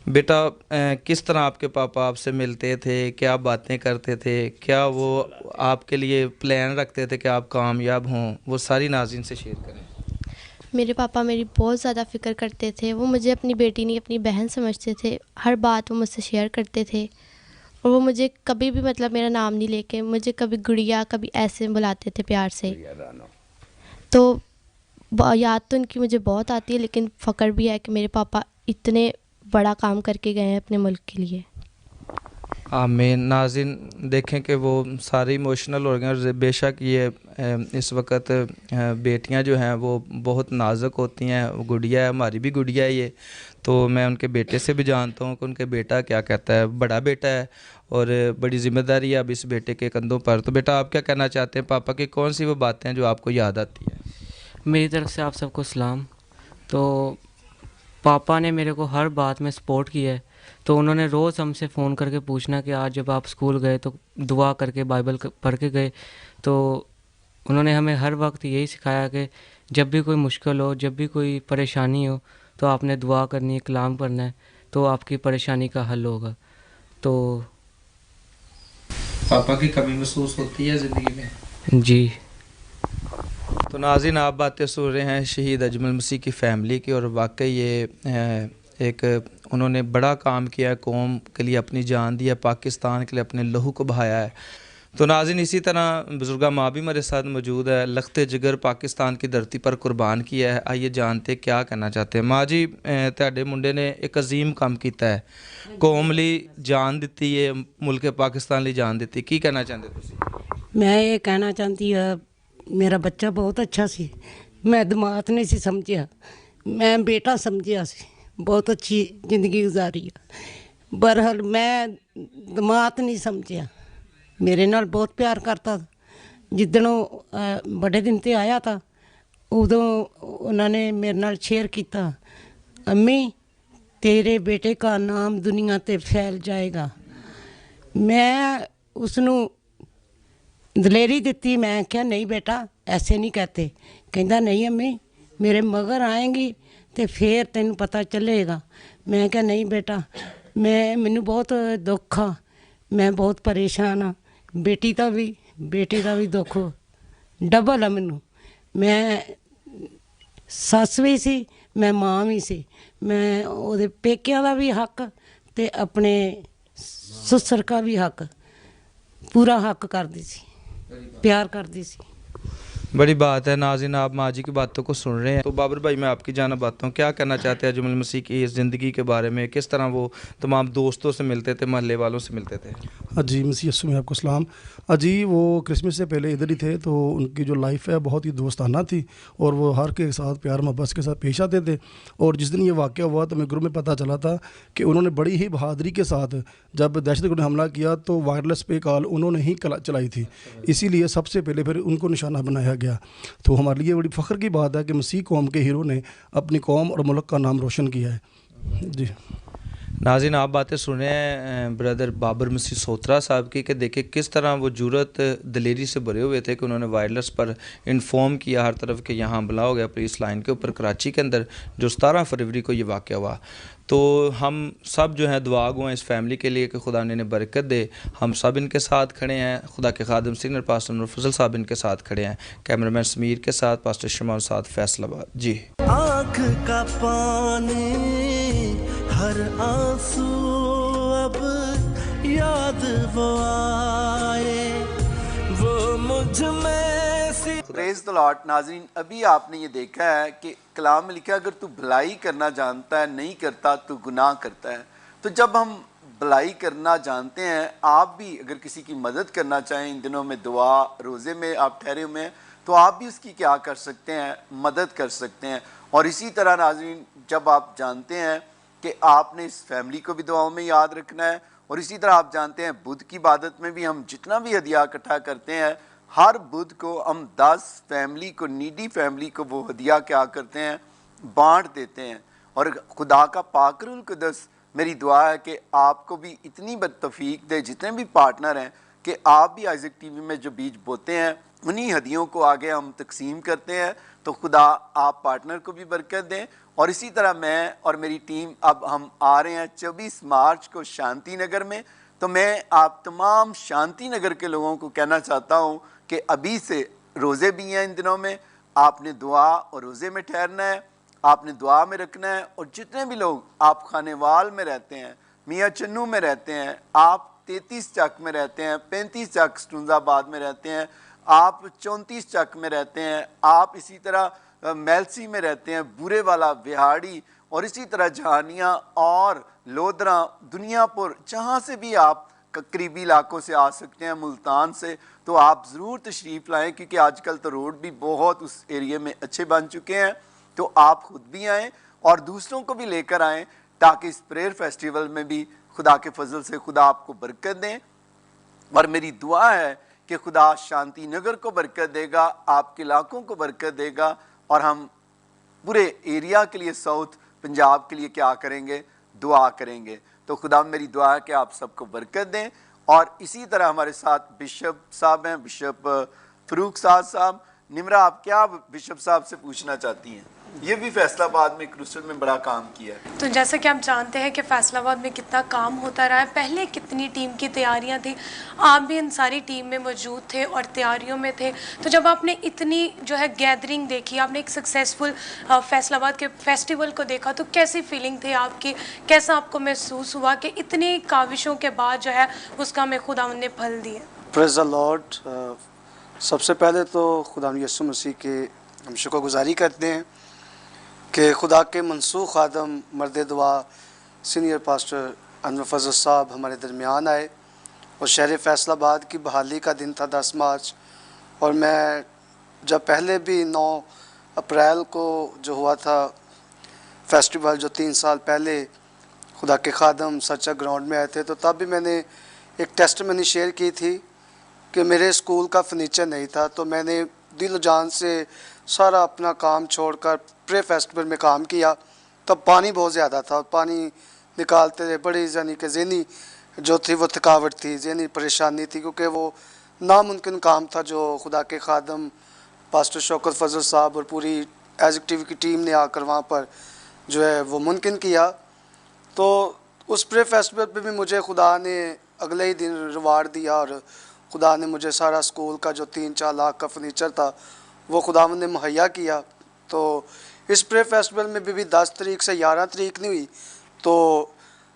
बेटा, किस तरह आपके पापा आपसे मिलते थे, क्या बातें करते थे, क्या वो आपके लिए प्लान रखते थे कि आप कामयाब हों, वो सारी नाज़रीन से शेयर करें। मेरे पापा मेरी बहुत ज़्यादा फ़िक्र करते थे। वो मुझे अपनी बेटी नहीं अपनी बहन समझते थे। हर बात वो मुझसे शेयर करते थे और वो मुझे कभी भी मतलब मेरा नाम नहीं लेके मुझे कभी गुड़िया कभी ऐसे बुलाते थे प्यार से। तो याद तो उनकी मुझे बहुत आती है, लेकिन फ़ख्र भी है कि मेरे पापा इतने बड़ा काम करके गए हैं अपने मुल्क के लिए। आमीन। नाज़रीन, देखें कि वो सारे इमोशनल हो गए और बेशक ये इस वक्त बेटियां जो हैं वो बहुत नाजुक होती हैं। गुड़िया है, हमारी भी गुड़िया है ये, तो मैं उनके बेटे से भी जानता हूँ कि उनके बेटा क्या कहता है। बड़ा बेटा है और बड़ी ज़िम्मेदारी है अब इस बेटे के कंधों पर। तो बेटा, आप क्या कहना चाहते हैं? पापा की कौन सी वो बातें हैं जो आपको याद आती है? मेरी तरफ से आप सबको सलाम। तो पापा ने मेरे को हर बात में सपोर्ट किया है। तो उन्होंने रोज़ हमसे फ़ोन करके पूछना कि आज जब आप स्कूल गए तो दुआ करके बाइबल पढ़ के गए। तो उन्होंने हमें हर वक्त यही सिखाया कि जब भी कोई मुश्किल हो, जब भी कोई परेशानी हो, तो आपने दुआ करनी है, कलाम पढ़ना है, तो आपकी परेशानी का हल होगा। तो पापा की कमी महसूस होती है ज़िंदगी में? जी। तो नाज़रीन, आप बातें सुन रहे हैं शहीद अजमल मसीह की फ़ैमिली की और वाकई ये एक उन्होंने बड़ा काम किया है, कौम के लिए अपनी जान दी है, पाकिस्तान के लिए अपने लहू को बहाया है। तो नाज़रीन, इसी तरह बुजुर्गा माँ भी मेरे साथ मौजूद है। लखते जिगर पाकिस्तान की धरती पर कुर्बान किया है। आइए जानते क्या कहना चाहते हैं। माँ जी, तुहाडे मुंडे ने एक अजीम काम किया है, कौम ਲਈ जान दी है, मुल्क पाकिस्तान ਲਈ जान दी, की कहना चाहते तुसीं? मैं ये कहना चाहती है, मेरा बच्चा बहुत अच्छा सी, मैं दिमाग नहीं सी समझिया, मैं बेटा समझिया सी, बहुत अच्छी ज़िंदगी गुजारी है। बहरहाल मैं दिमाग नहीं समझिया, मेरे नाल बहुत प्यार करता था। जिदणों बड़े दिन ते आया था उदों उन्होंने मेरे नाल शेयर किया, अम्मी तेरे बेटे का नाम दुनिया ते फैल जाएगा। मैं उसनों दलेरी दी, मैं क्या नहीं बेटा ऐसे नहीं कहते। कहता नहीं अम्मी मेरे मगर आएंगी तो फिर तेन पता चलेगा। मैं क्या नहीं बेटा, मैनू बहुत दुख आ, मैं बहुत परेशान हाँ, बेटे का भी दुख डबल है मैनू। मैं सस भी सी, मैं माँ भी सी, मैं ओदे पेकिਆਂ का भी हक ते अपने ससुर का भी हक पूरा हक करती सी, प्यार करती सी। बड़ी बात है। नाज़रीन, आप माँ जी की बातों को सुन रहे हैं। तो बाबर भाई, मैं आपकी जानब आता हूँ, क्या कहना चाहते हैं अजमल मसीह की ज़िंदगी के बारे में? किस तरह वो तमाम दोस्तों से मिलते थे, महल्ले वालों से मिलते थे? अजी मसीह में आपको सलाम। अजी वो क्रिसमस से पहले इधर ही थे, तो उनकी जो लाइफ है बहुत ही दोस्ताना थी और वो हर के साथ प्यार मोहब्बत के साथ पेश आते थे। और जिस दिन ये वाक़या हुआ तो मेरे ग्रुप में पता चला था कि उन्होंने बड़ी ही बहादुरी के साथ जब दहशतगर्द ने हमला किया तो वायरलेस पे कॉल उन्होंने ही चलाई थी, इसीलिए सबसे पहले फिर उनको निशाना बनाया गया। तो हमारे लिए बड़ी फ़ख्र की बात है कि मसीह कौम के हीरो ने अपनी कौम और मुल्क का नाम रोशन किया है। जी नाज़रीन, आप बातें सुने हैं ब्रदर बाबर मसीह सोत्रा साहब की कि देखिए किस तरह वो जुरत दलेरी से भरे हुए थे कि उन्होंने वायरलेस पर इन्फॉर्म किया हर तरफ कि यहाँ हमला हो गया पुलिस लाइन के ऊपर कराची के अंदर, जो 17 फरवरी को ये वाक़या हुआ। तो हम सब जो हैं दुआ गो हैं इस फैमिली के लिए कि खुदा इन्हें बरकत दे। हम सब इनके साथ खड़े हैं, खुदा के खादम सीनियर पास्टर नूर फजल साहब इनके साथ खड़े हैं, कैमरामैन समीर के साथ, पास्टर शमाल साथ फैसलाबाद। जी आँख का पानी हर आंसू अब याद वो आए, वो मुझ में सी। Praise the Lord. नाज़रीन, अभी आपने ये देखा है कि कलाम में लिखा है अगर तू भलाई करना जानता है नहीं करता तो गुनाह करता है। तो जब हम भलाई करना जानते हैं, आप भी अगर किसी की मदद करना चाहें इन दिनों में दुआ रोज़े में आप ठहरे हुए हैं तो आप भी उसकी क्या कर सकते हैं, मदद कर सकते हैं। और इसी तरह नाज़रीन, जब आप जानते हैं कि आपने इस फैमिली को भी दुआओं में याद रखना है, और इसी तरह आप जानते हैं बुध की इबादत में भी हम जितना भी हदिया इकट्ठा करते हैं, हर बुध को हम 10 फैमिली को, नीडी फैमिली को वो हदिया क्या करते हैं, बांट देते हैं। और खुदा का पाकरुल कुदस मेरी दुआ है कि आपको भी इतनी बदतौफीक दे, जितने भी पार्टनर हैं, कि आप भी आइज़क टीवी में जो बीज बोते हैं उन्हीं हदियों को आगे हम तकसीम करते हैं। तो खुदा आप पार्टनर को भी बरकत दें। और इसी तरह मैं और मेरी टीम अब हम आ रहे हैं 24 मार्च को शांति नगर में। तो मैं आप तमाम शांति नगर के लोगों को कहना चाहता हूँ कि अभी से रोज़े भी हैं इन दिनों में, आपने दुआ और रोज़े में ठहरना है, आपने दुआ में रखना है। और जितने भी लोग आप खानेवाल में रहते हैं, मियाँ चन्नू में रहते हैं, आप 33 चक में रहते हैं, 35 चक स्टूंजाबाद में रहते हैं, आप 34 चक में रहते हैं, आप इसी तरह मेलसी में रहते हैं, बुरे वाला विहाड़ी, और इसी तरह जहानिया और लोधरा, दुनियापुर, जहाँ से भी आप करीबी इलाकों से आ सकते हैं, मुल्तान से, तो आप ज़रूर तशरीफ़ लाएँ, क्योंकि आजकल तो रोड भी बहुत उस एरिए में अच्छे बन चुके हैं। तो आप ख़ुद भी आएँ और दूसरों को भी लेकर आएँ, ताकि इस प्रेयर फेस्टिवल में भी खुदा के फजल से खुदा आपको बरकत दें। और मेरी दुआ है कि खुदा शांति नगर को बरकत देगा, आपके इलाकों को बरकत देगा, और हम पूरे एरिया के लिए, साउथ पंजाब के लिए क्या करेंगे, दुआ करेंगे। तो खुदा मेरी दुआ है कि आप सबको बरकत दें। और इसी तरह हमारे साथ बिशप साहब हैं, बिशप फरूक साहब। निमरा, आप क्या बिशप साहब से पूछना चाहती हैं? ये भी फैसलाबाद में क्रूसल में बड़ा काम किया है। तो जैसे कि आप जानते हैं कि फैसलाबाद में कितना काम होता रहा है, पहले कितनी टीम की तैयारियां थी, आप भी इन सारी टीम में मौजूद थे और तैयारियों में थे। तो जब आपने इतनी जो है गैदरिंग देखी, आपने एक सक्सेसफुल फैसलाबाद के फेस्टिवल को देखा, तो कैसी फीलिंग थी आपकी, कैसा आपको महसूस हुआ कि इतनी काविशों के बाद जो है उसका हमें खुदा ने फल दिए? Praise the Lord. सबसे पहले तो खुदा यीशु मसीह के हम शुक्रगुजारी करते हैं कि खुदा के मनसूख आदम मर्द दुआ सीनियर पास्टर अनवर फजल साहब हमारे दरमियान आए, और शहर फैसलाबाद की बहाली का दिन था 10 मार्च। और मैं जब पहले भी 9 अप्रैल को जो हुआ था फेस्टिवल, जो 3 साल पहले खुदा के खादम सच्चा ग्राउंड में आए थे, तो तब भी मैंने एक टेस्टमनी शेयर की थी कि मेरे स्कूल का फर्नीचर नहीं था, तो मैंने दिल जान से सारा अपना काम छोड़कर प्रे फेस्टिवल में काम किया। तब पानी बहुत ज़्यादा था, पानी निकालते थे, बड़ी यानी कि ज़हनी जो थी वो थकावट थी, ज़हनी परेशानी थी, क्योंकि वो नामुमकिन काम था जो खुदा के खादम पास्टर शौकत फजल साहब और पूरी आइज़क टीवी की टीम ने आकर वहाँ पर जो है वो मुमकिन किया। तो उस प्रे फेस्टिवल पे भी मुझे खुदा ने अगले ही दिन रिवार्ड दिया, और खुदा ने मुझे सारा स्कूल का जो 3-4 लाख का फर्नीचर था वो खुदा ने मुहैया किया। तो इस प्रे फेस्टिवल में भी 10 तारीख से 11 तारीख नहीं हुई, तो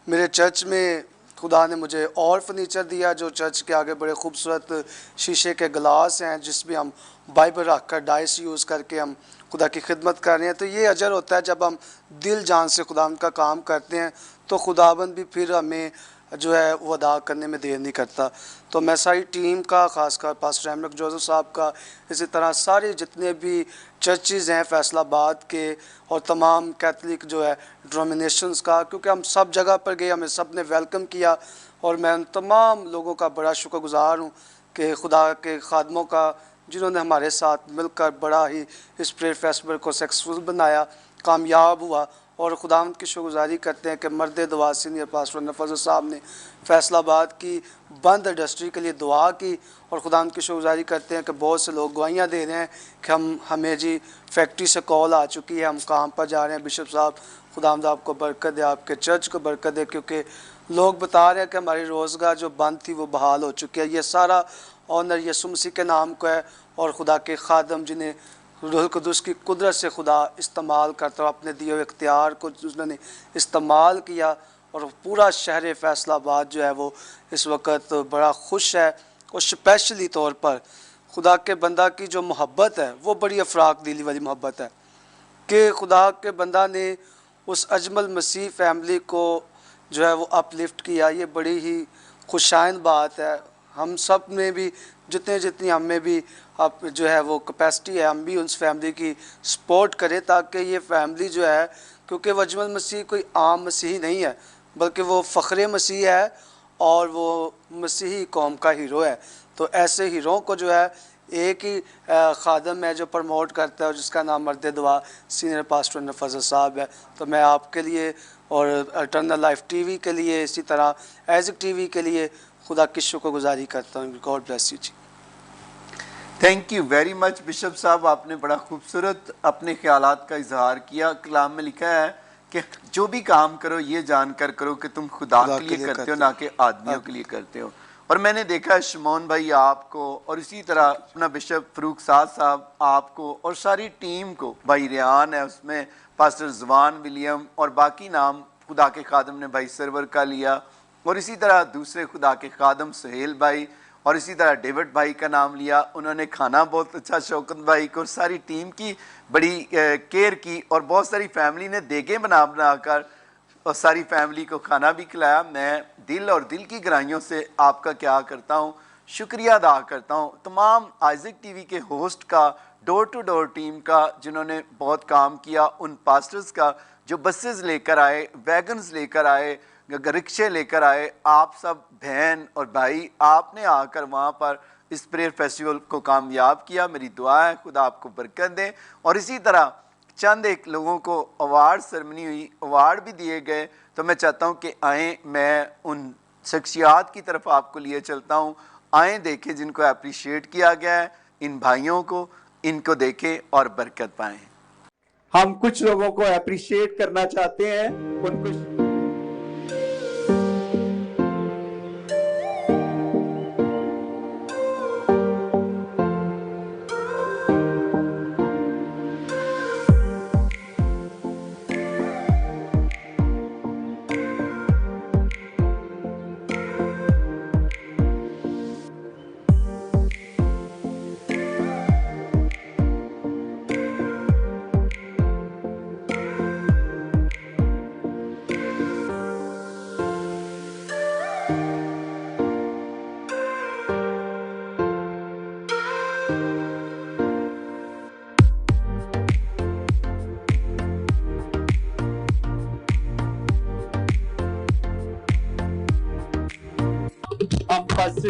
मेरे चर्च में खुदा ने मुझे और फर्नीचर दिया, जो चर्च के आगे बड़े खूबसूरत शीशे के गिलास हैं, जिसमें हम बाइबल रख कर डाइस यूज़ करके हम खुदा की खिदमत कर रहे हैं। तो ये अजर होता है जब हम दिल जान से खुदा का काम करते हैं, तो खुदाबंद भी फिर हमें जो है वो अदा करने में देर नहीं करता। तो मैं सारी टीम का, ख़ासकर पास्टर अहमद जोसेफ साहब का, इसी तरह सारे जितने भी चर्चेज़ हैं फैसलाबाद के और तमाम कैथलिक जो है डिनोमिनेशंस का, क्योंकि हम सब जगह पर गए, हमें सब ने वेलकम किया, और मैं उन तमाम लोगों का बड़ा शुक्रगुज़ार हूँ कि खुदा के खादमों का, जिन्होंने हमारे साथ मिलकर बड़ा ही इस प्रेयर फेस्टिवल को सक्सेसफुल बनाया, कामयाब हुआ। और खुदावंद की शुक्रगुजारी करते हैं कि मर्द दुआ सीनियर पास्टर नफज़ल साहब ने फैसलाबाद की बंद इंडस्ट्री के लिए दुआ की, और खुदावंद की शुक्रगुजारी करते हैं कि बहुत से लोग गवाहियाँ दे रहे हैं कि हमें जी फैक्ट्री से कॉल आ चुकी है, हम काम पर जा रहे हैं। बिशप साहब, खुदावंद आपको बरकत दे, आपके चर्च को बरकत दे, क्योंकि लोग बता रहे हैं कि हमारी रोज़गार जो बंद थी वो बहाल हो चुकी है। ये सारा ऑनर यीशु मसीह के नाम को है, और खुदा के खादम जिन्हें रूह कुदस की कुदरत से खुदा इस्तेमाल करता, अपने दिए हुए इख्तियार को उन्होंने इस्तेमाल किया, और पूरा शहर फैसलाबाद जो है वो इस वक्त बड़ा खुश है। और स्पेशली तौर पर खुदा के बंदा की जो मोहब्बत है वो बड़ी अफराक दिली वाली मोहब्बत है कि खुदा के बंदा ने उस अजमल मसीह फैमिली को जो है वो अपलिफ्ट किया, ये बड़ी ही खुशाइन बात है। हम सब में भी जितनी हम में भी अब जो है वो कैपेसिटी है, हम भी उस फैमिली की सपोर्ट करें ताकि ये फैमिली जो है, क्योंकि वजमल मसीह कोई आम मसीही नहीं है बल्कि वो फ़ख्र मसीह है और वो मसीही कौम का हीरो है। तो ऐसे हीरो को जो है एक ही खादम है जो प्रमोट करता है और जिसका नाम मर्द दुआ सीनियर पास्टर नफज़ल साहब है। तो मैं आपके लिए और इटर्नल लाइफ टीवी के लिए, इसी तरह एज़िक टीवी के लिए खुदा की शुक्रगुजारी करता हूँ। God bless you ji. Thank you very much bishop साहब, आपने बड़ा खूबसूरत अपने ख्यालात का इजहार किया। कलाम में लिखा है कि जो भी काम करो ये जानकर करो कि तुम खुदा के लिए करते हो, ना कि आदमियों के लिए करते हो। और मैंने देखा है शमौन भाई आपको और इसी तरह अपना बिशप फरूक साहब आपको और सारी टीम को, भाई रियान है उसमें, पास्टर जवान विलियम और बाकी नाम खुदा के खादम ने भाई सरवर का लिया, और इसी तरह दूसरे खुदा के खादम सुहेल भाई और इसी तरह डेविड भाई का नाम लिया। उन्होंने खाना बहुत अच्छा शौकत भाई को, सारी टीम की बड़ी केयर की और बहुत सारी फैमिली ने देगे बना कर और सारी फैमिली को खाना भी खिलाया। मैं दिल और दिल की गहराइयों से आपका क्या करता हूँ, शुक्रिया अदा करता हूँ तमाम आइज़िक टीवी के होस्ट का, डोर टू डोर टीम का जिन्होंने बहुत काम किया, उन पास्टर्स का जो बसेस लेकर आए, वैगन्स लेकर आए, रिक्शे लेकर आए, आप सब बहन और भाई आपने आकर वहाँ पर इस प्रेयर फेस्टिवल को कामयाब किया। मेरी दुआ है खुदा आपको बरकत दे। और इसी तरह चंद एक लोगों को अवार्ड सेरेमनी हुई, अवार्ड भी दिए गए, तो मैं चाहता हूँ कि आएँ, मैं उन शख्सियात की तरफ आपको लिए चलता हूँ, आएँ देखें जिनको अप्रिशिएट किया गया है, इन भाइयों को, इनको देखें और बरकत पाएँ। हम कुछ लोगों को अप्रिशिएट करना चाहते हैं, उनको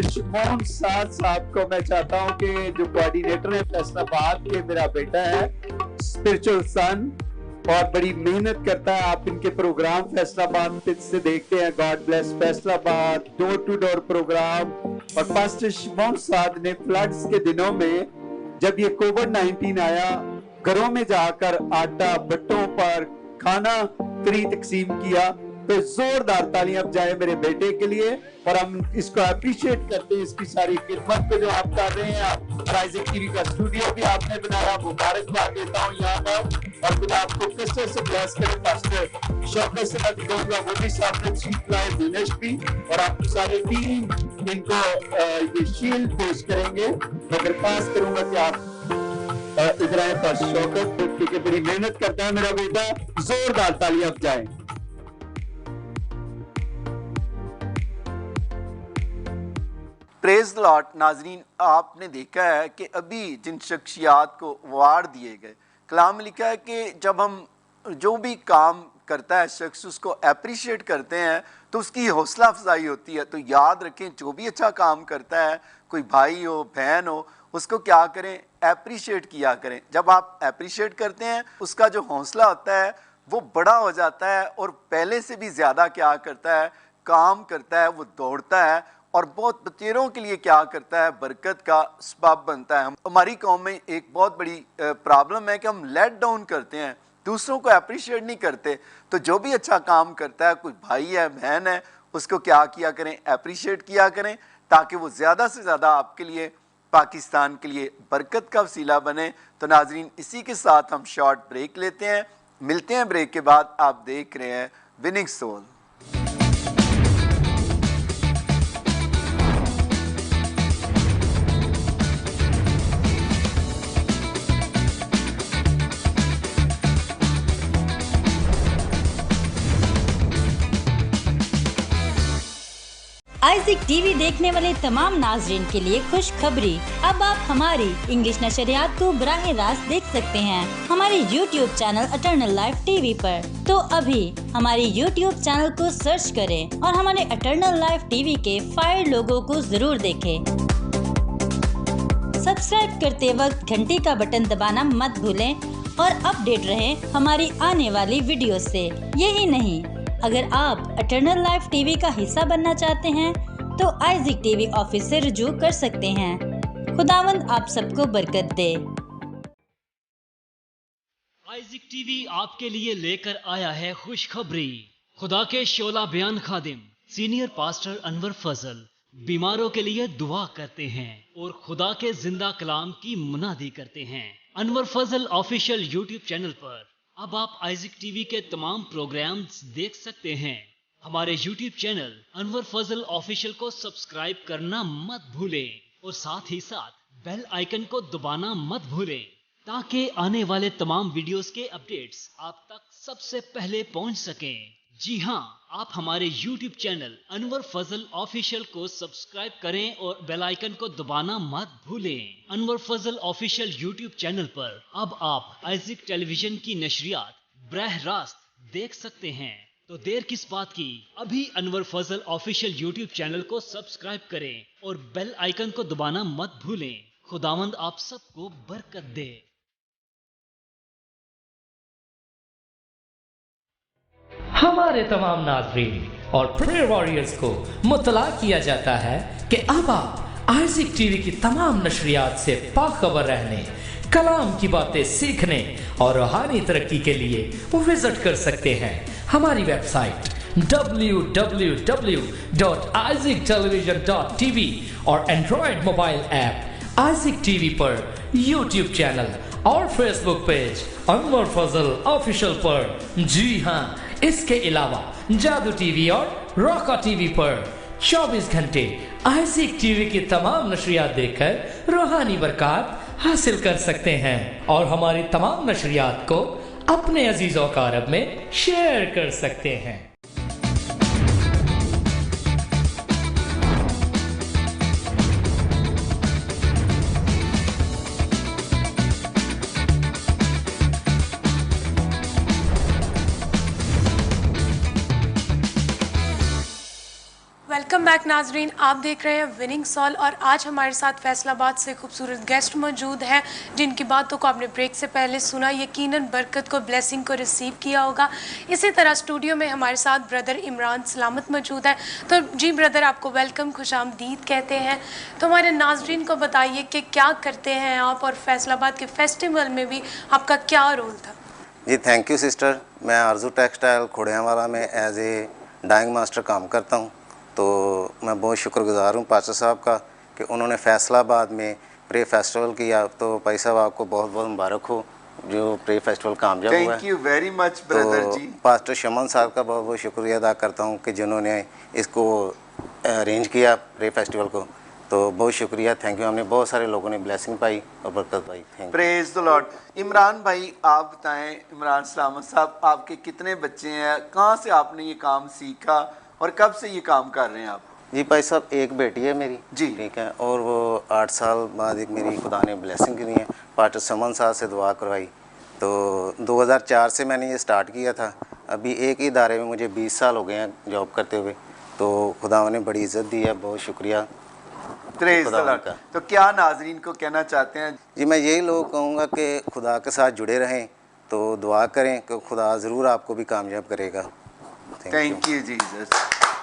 शिमोन साहब को मैं चाहता हूं कि जो कोऑर्डिनेटर है फैसलाबाद के, मेरा बेटा है, स्पिरिचुअल सन और बड़ी मेहनत करता है। आप इनके प्रोग्राम फैसलाबाद से देखते हैं, God bless Faisalabad, door to door programme. और पास्टर शिमोन साहब ने फ्लड्स के दिनों में जब ये कोविड-19 आया, घरों में जाकर आटा बट्टों पर खाना फ्री तकसीम किया। तो जोरदार तालियां जाए मेरे बेटे के लिए और हम इसको अप्रिशिएट करते हैं, इसकी सारी खिदमत को जो आप कर रहे हैं। आप आइज़िक टीवी का स्टूडियो भी आपने बनाया, मुबारकबाद देता हूँ यहाँ पर। और खुदा आपको किस्से से ब्लेस करे। पास्टर शौकत से मैं कहूँगा वो भी सामने सीट लाए, दिनेश भी, और आपकी सारी टीम इनको ये शील्ड पेश करेंगे। मैं दरख्वास्त करूंगा कि आप इधर आए। पास्टर शौकत क्योंकि बड़ी मेहनत करता है मेरा बेटा, जोरदार तालियां जाए। Praise the Lord. नाजरीन, आपने देखा है कि अभी जिन शख्सियात को अवार्ड दिए गए, कलाम में लिखा है कि जब हम जो भी काम करता है शख्स उसको अप्रिशिएट करते हैं तो उसकी हौसला अफजाई होती है। तो याद रखें, जो भी अच्छा काम करता है, कोई भाई हो बहन हो, उसको क्या करें, अप्रिशिएट किया करें। जब आप अप्रिशिएट करते हैं उसका जो हौसला होता है वो बड़ा हो जाता है और पहले से भी ज़्यादा क्या करता है, काम करता है, वो दौड़ता है और बहुत बतेरों के लिए क्या करता है, बरकत का सबब बनता है। हमारी कौम में एक बहुत बड़ी प्रॉब्लम है कि हम लेट डाउन करते हैं, दूसरों को अप्रिशिएट नहीं करते। तो जो भी अच्छा काम करता है, कोई भाई है बहन है, उसको क्या किया करें, अप्रिशिएट किया करें, ताकि वो ज़्यादा से ज़्यादा आपके लिए, पाकिस्तान के लिए बरकत का वसीला बने। तो नाजरीन, इसी के साथ हम शॉर्ट ब्रेक लेते हैं, मिलते हैं ब्रेक के बाद। आप देख रहे हैं विनिंग सोल। आइज़िक टीवी देखने वाले तमाम नाजरीन के लिए खुशखबरी। अब आप हमारी इंग्लिश नशरियात को बराह रास्त देख सकते हैं हमारे YouTube channel eternal life TV पर। तो अभी हमारे YouTube चैनल को सर्च करें और हमारे इटर्नल लाइफ टीवी के फायर लोगो को जरूर देखें। सब्सक्राइब करते वक्त घंटी का बटन दबाना मत भूलें और अपडेट रहें हमारी आने वाली वीडियो से। यही नहीं, अगर आप इटर्नल लाइफ टीवी का हिस्सा बनना चाहते हैं तो आइज़िक टीवी ऑफिस से रुजू कर सकते हैं। खुदावंद आप सबको बरकत दे। आइज़िक टीवी आपके लिए लेकर आया है खुशखबरी। खुदा के शोला बयान खादिम सीनियर पास्टर अनवर फजल बीमारों के लिए दुआ करते हैं और खुदा के जिंदा कलाम की मुनादी करते हैं। अनवर फजल ऑफिशियल YouTube चैनल पर अब आप आइज़िक टीवी के तमाम प्रोग्राम्स देख सकते हैं। हमारे YouTube चैनल अनवर फजल ऑफिशियल को सब्सक्राइब करना मत भूलें और साथ ही साथ बेल आइकन को दबाना मत भूलें ताकि आने वाले तमाम वीडियोस के अपडेट्स आप तक सबसे पहले पहुंच सकें। जी हां, आप हमारे YouTube चैनल अनवर फजल ऑफिशियल को सब्सक्राइब करें और बेल आइकन को दबाना मत भूलें। अनवर फजल ऑफिशियल YouTube चैनल पर अब आप आइज़िक टेलीविजन की नशरियात बराह रास्त देख सकते हैं। तो देर किस बात की, अभी अनवर फजल ऑफिशियल YouTube चैनल को सब्सक्राइब करें और बेल आइकन को दबाना मत भूलें। खुदावंद आप सबको बरकत दे। हमारे तमाम नाज़रीन और प्रेयर वॉरियर्स को मुतला किया जाता है कि अब आप आइज़िक टीवी की तमाम नशरियात से बाखबर रहने, कलाम की बातें सीखने और रूहानी तरक्की के लिए विजिट कर सकते हैं हमारी वेबसाइट www.isaactelevision.tv और एंड्रॉयड मोबाइल ऐप आइज़िक टीवी पर YouTube चैनल और फेसबुक पेज अनवर फजल ऑफिशियल पर। जी हाँ, इसके अलावा जादू टीवी और रॉका टीवी पर 24 घंटे आइज़िक टीवी की तमाम नशरियात देखकर रूहानी बरकत हासिल कर सकते हैं और हमारी तमाम नशरियात को अपने अजीजों का अरब में शेयर कर सकते हैं। वेलकम बैक नाजरीन, आप देख रहे हैं विनिंग सॉल और आज हमारे साथ फैसलाबाद से खूबसूरत गेस्ट मौजूद हैं जिनकी बातों को आपने ब्रेक से पहले सुना, यकीनन बरकत को, ब्लेसिंग को रिसीव किया होगा। इसी तरह स्टूडियो में हमारे साथ ब्रदर इमरान सलामत मौजूद है। तो जी ब्रदर, आपको वेलकम, खुशामदीद कहते हैं। तो हमारे नाजरीन को बताइए कि क्या करते हैं आप और फैसलाबाद के फेस्टिवल में भी आपका क्या रोल था? जी थैंक यू सिस्टर। मैं आरजू टेक्सटाइल खोड़ियावाला में एज ए डाइंग मास्टर काम करता हूँ। तो मैं बहुत शुक्रगुजार हूँ पास्टर साहब का कि उन्होंने फैसलाबाद में प्रे फेस्टिवल किया। तो भाई साहब आपको बहुत बहुत मुबारक हो जो प्रे फेस्टिवल कामयाब हुआ है। Thank you very much brother ji. Pastor Shimon साहब का बहुत बहुत शुक्रिया अदा करता हूँ कि जिन्होंने इसको अरेंज किया प्रे फेस्टिवल को। तो बहुत शुक्रिया, थैंक यू। हमने बहुत सारे लोगों ने ब्लेसिंग पाई और बरकत पाई। Thank you. Praise the Lord. Imran भाई आप बताएं, इमरान सलामत साहब, आपके कितने बच्चे हैं, कहाँ से आपने ये काम सीखा और कब से ये काम कर रहे हैं आप? जी भाई साहब, एक बेटी है मेरी जी, ठीक है, और वो 8 साल बाद एक मेरी खुदा ने ब्लेसिंग की है, पास्टर समन साहब से दुआ करवाई। तो 2004 से मैंने ये स्टार्ट किया था। अभी एक ही इदारे में मुझे 20 साल हो गए हैं जॉब करते हुए। तो खुदा ने बड़ी इज़्ज़त दी है, बहुत शुक्रिया। तो क्या नाजरीन को कहना चाहते हैं? जी मैं यही लोग कहूँगा कि खुदा के साथ जुड़े रहें, तो दुआ करें कि खुदा ज़रूर आपको भी कामयाब करेगा। Thank you Jesus.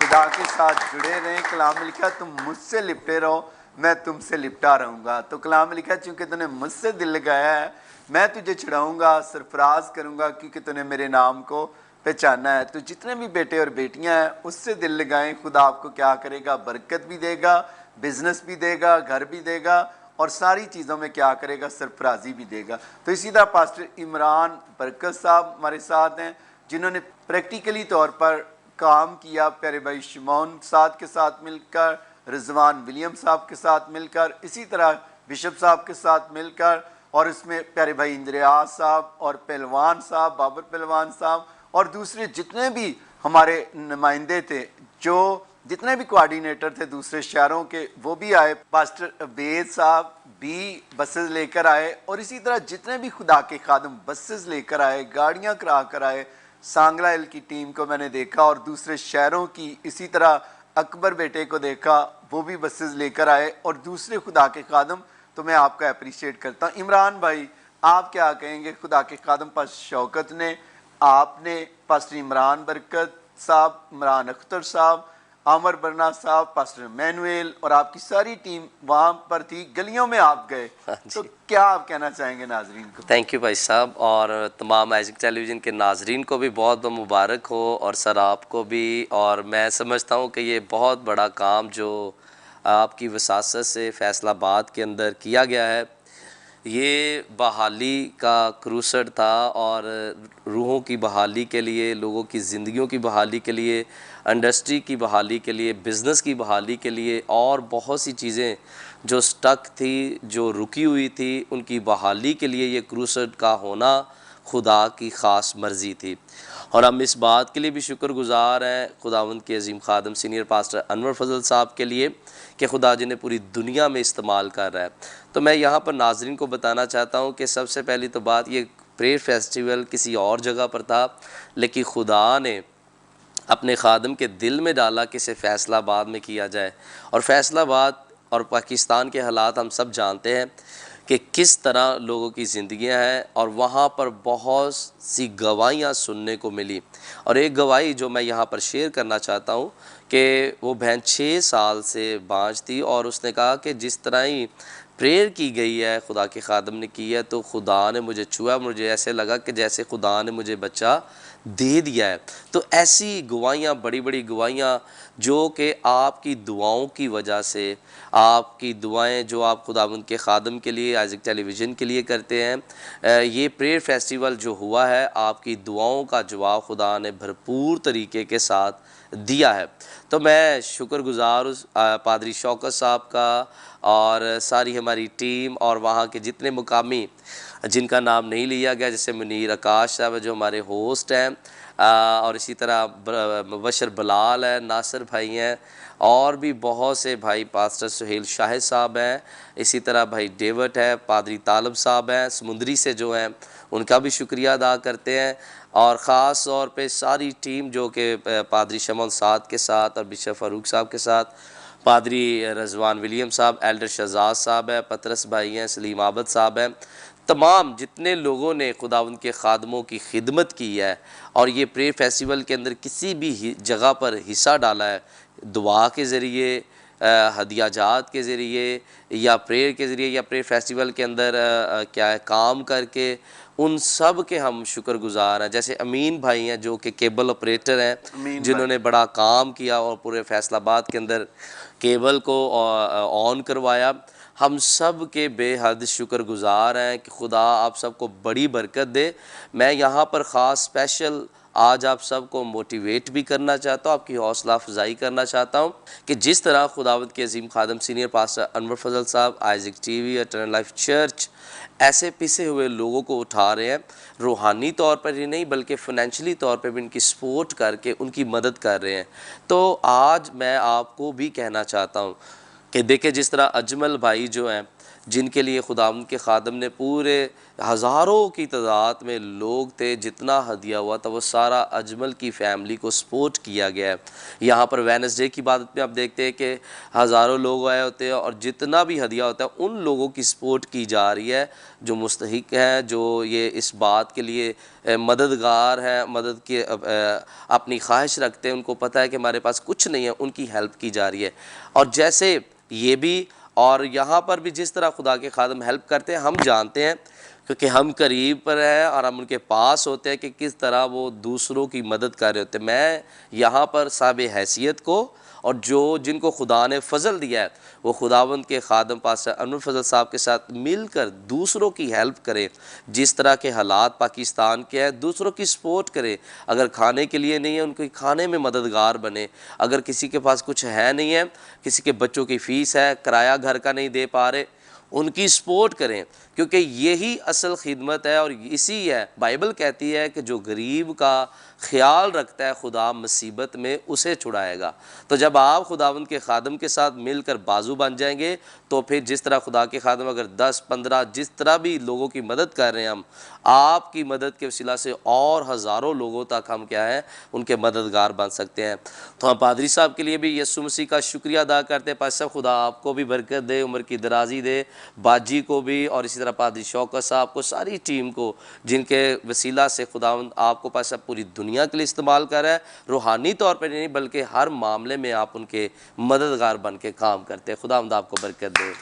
खुदा के साथ जुड़े रहें। कलाम में लिखा तुम मुझसे लिपटे रहो, मैं तुमसे लिपटा रहूँगा। तो कलाम में लिखा चूँकि तूने मुझसे दिल लगाया है, मैं तुझे छुड़ाऊँगा, सरफराज करूँगा, क्योंकि तूने मेरे नाम को पहचाना है। तो जितने भी बेटे और बेटियाँ हैं उससे दिल लगाएं। खुदा आपको क्या करेगा, बरकत भी देगा, बिजनेस भी देगा, घर भी देगा और सारी चीज़ों में क्या करेगा, सरफराजी भी देगा। तो इसी तरह पास्टर इमरान बरकत साहब हमारे साथ हैं जिन्होंने प्रैक्टिकली तौर पर काम किया प्यारे भाई शिमोन साहब के साथ मिलकर, रिजवान विलियम साहब के साथ मिलकर, इसी तरह बिशप साहब के साथ मिलकर, और इसमें प्यारे भाई इंद्रियाज साहब और पहलवान साहब, बाबर पहलवान साहब और दूसरे जितने भी हमारे नुमाइंदे थे जो जितने भी कोऑर्डिनेटर थे दूसरे शहरों के वो भी आए, पास्टर अबेद साहब भी बसेस लेकर आए, और इसी तरह जितने भी खुदा के खादम बसेस लेकर आए, गाड़ियां करा कर आए। सांगला हिल की टीम को मैंने देखा और दूसरे शहरों की, इसी तरह अकबर बेटे को देखा, वो भी बसेस लेकर आए और दूसरे खुदा के खादम। तो मैं आपका अप्रिशिएट करता हूँ। इमरान भाई, आप क्या कहेंगे? खुदा के खादम पास्टर शौकत ने, आपने, पास्टर इमरान बरकत साहब, इमरान अख्तर साहब, आमर बरना साहब, पास्टर मैनुएल और आपकी सारी टीम वहाँ पर थी, गलियों में आप गए, तो क्या आप कहना चाहेंगे नाजरीन को? थैंक यू भाई साहब, और तमाम आइज़िक टेलीविज़न के नाजरीन को भी बहुत बहुत मुबारक हो, और सर आपको भी। और मैं समझता हूँ कि ये बहुत बड़ा काम जो आपकी वसासत से फैसलाबाद के अंदर किया गया है, ये बहाली का क्रूसड था, और रूहों की बहाली के लिए, लोगों की ज़िंदगियों की बहाली के लिए, इंडस्ट्री की बहाली के लिए, बिज़नेस की बहाली के लिए, और बहुत सी चीज़ें जो स्टक थी, जो रुकी हुई थी, उनकी बहाली के लिए ये क्रूसड का होना खुदा की ख़ास मर्ज़ी थी। और हम इस बात के लिए भी शुक्रगुज़ार हैं खुदावंद के अजीम खादम सीनियर पास्टर अनवर फजल साहब के लिए कि खुदा जिन्हें पूरी दुनिया में इस्तेमाल कर रहा है। तो मैं यहाँ पर नाजरीन को बताना चाहता हूँ कि सबसे पहली तो बात, ये प्रेयर फेस्टिवल किसी और जगह पर था, लेकिन खुदा ने अपने खादम के दिल में डाला कि इसे फैसलाबाद में किया जाए। और फैसलाबाद और पाकिस्तान के हालात हम सब जानते हैं कि किस तरह लोगों की ज़िंदगियां हैं, और वहाँ पर बहुत सी गवाहियाँ सुनने को मिली। और एक गवाही जो मैं यहाँ पर शेयर करना चाहता हूँ कि वो बहन 6 साल से बाँझ थी, और उसने कहा कि जिस तरह ही प्रेयर की गई है, खुदा के खादम ने की है, तो खुदा ने मुझे छुआ, मुझे ऐसे लगा कि जैसे खुदा ने मुझे बच्चा दे दिया है। तो ऐसी गवाहियाँ, बड़ी बड़ी गवाहियाँ जो कि आपकी दुआओं की वजह से, आपकी दुआएं जो आप खुदावंद के खादम के लिए, आइज़िक टेलीविज़न के लिए करते हैं, ये प्रेयर फेस्टिवल जो हुआ है, आपकी दुआओं का जवाब खुदा ने भरपूर तरीके के साथ दिया है। तो मैं शुक्रगुज़ार उस पादरी शौकत साहब का और सारी हमारी टीम और वहाँ के जितने मुकामी जिनका नाम नहीं लिया गया, जैसे मुनीर आकाश साहब जो हमारे होस्ट हैं, और इसी तरह मुबशर बलाल है, नासिर भाई हैं, और भी बहुत से भाई, पास्टर सुहेल शाहिद साहब हैं, इसी तरह भाई डेविड है, पादरी तालब साहब हैं समुंदरी से जो हैं, उनका भी शुक्रिया अदा करते हैं। और ख़ास तौर पे सारी टीम जो कि पादरी शमन साद के साथ और बिशप फ़ारूक साहब के साथ, पादरी रज़वान विलियम साहब, एल्डर शहजाद साहब है, पतरस भाई हैं, सलीम आबद साहब हैं, तमाम जितने लोगों ने खुदावंद के खादमों की खिदमत की है और ये प्रेयर फेस्टिवल के अंदर किसी भी जगह पर हिस्सा डाला है, दुआ के ज़रिए, हदिया जात के ज़रिए, या प्रेयर के ज़रिए, या प्रेयर फेस्टिवल के अंदर क्या है काम करके, उन सब के हम शुक्रगुज़ार हैं। जैसे अमीन भाई हैं जो कि केबल ऑपरेटर हैं, जिन्होंने बड़ा काम किया और पूरे फैसलाबाद के अंदर केबल को ऑन करवाया। हम सब के बेहद शुक्रगुज़ार हैं कि खुदा आप सबको बड़ी बरकत दे। मैं यहाँ पर ख़ास स्पेशल आज आप सबको मोटिवेट भी करना चाहता हूँ, आपकी हौसला अफजाई करना चाहता हूँ कि जिस तरह खुदावंद के अजीम खादम सीनियर पास्टर अनवर फजल साहब, आइज़िक टीवी, एटर्नल लाइफ चर्च ऐसे पिसे हुए लोगों को उठा रहे हैं, रूहानी तौर पर ही नहीं बल्कि फ़ाइनेंशियली तौर पर भी उनकी सपोर्ट करके उनकी मदद कर रहे हैं। तो आज मैं आपको भी कहना चाहता हूँ कि देखिए जिस तरह अजमल भाई जो हैं, जिनके लिए खुदावंद के खादम ने पूरे हज़ारों की तादाद में लोग थे, जितना हदिया हुआ था वो सारा अजमल की फ़ैमिली को सपोर्ट किया गया है। यहाँ पर वेडनेसडे की इबादत में आप देखते हैं कि हज़ारों लोग आए होते हैं और जितना भी हदिया होता है उन लोगों की सपोर्ट की जा रही है जो मुस्तहिक हैं, जो ये इस बात के लिए मददगार हैं, मदद के अपनी ख्वाहिश रखते हैं, उनको पता है कि हमारे पास कुछ नहीं है, उनकी हेल्प की जा रही है। और जैसे ये भी और यहाँ पर भी जिस तरह खुदा के खादम हेल्प करते हैं, हम जानते हैं क्योंकि हम करीब पर हैं और हम उनके पास होते हैं कि किस तरह वो दूसरों की मदद कर रहे होते हैं। मैं यहाँ पर साहब हैसियत को और जो जिनको खुदा ने फ़ज़ल दिया है वो खुदावंद के खादम पास्टर अनवर फजल साहब के साथ मिलकर दूसरों की हेल्प करें। जिस तरह के हालात पाकिस्तान के हैं, दूसरों की सपोर्ट करें। अगर खाने के लिए नहीं है, उनके खाने में मददगार बने। अगर किसी के पास कुछ है नहीं है, किसी के बच्चों की फ़ीस है, किराया घर का नहीं दे पा रहे, उनकी सपोर्ट करें, क्योंकि यही असल खिदमत है और इसी है। बाइबल कहती है कि जो गरीब का ख्याल रखता है खुदा मुसीबत में उसे छुड़ाएगा। तो जब आप खुदावंद के खादम के साथ मिलकर बाजू बन जाएंगे तो फिर जिस तरह खुदा के खादम अगर 10-15 जिस तरह भी लोगों की मदद कर रहे हैं, हम आपकी मदद के वसीला से और हज़ारों लोगों तक हम क्या है उनके मददगार बन सकते हैं। तो हम पादरी साहब के लिए भी यीशु मसीह का शुक्रिया अदा करते हैं। पादरी साहब खुदा आपको भी बरकत दे, उम्र की दराजी दे, बाजी को भी और इसी तरह पादरी शौकत साहब को, सारी टीम को जिनके वसीला से खुदावंद आपको पादरी साहब पूरी दुनिया के लिए इस्तेमाल कर रहा है। रूहानी तौर पर नहीं बल्कि हर मामले में आप उनके मददगार बन के काम करते हैं। खुदावंद आपको बरकत दे।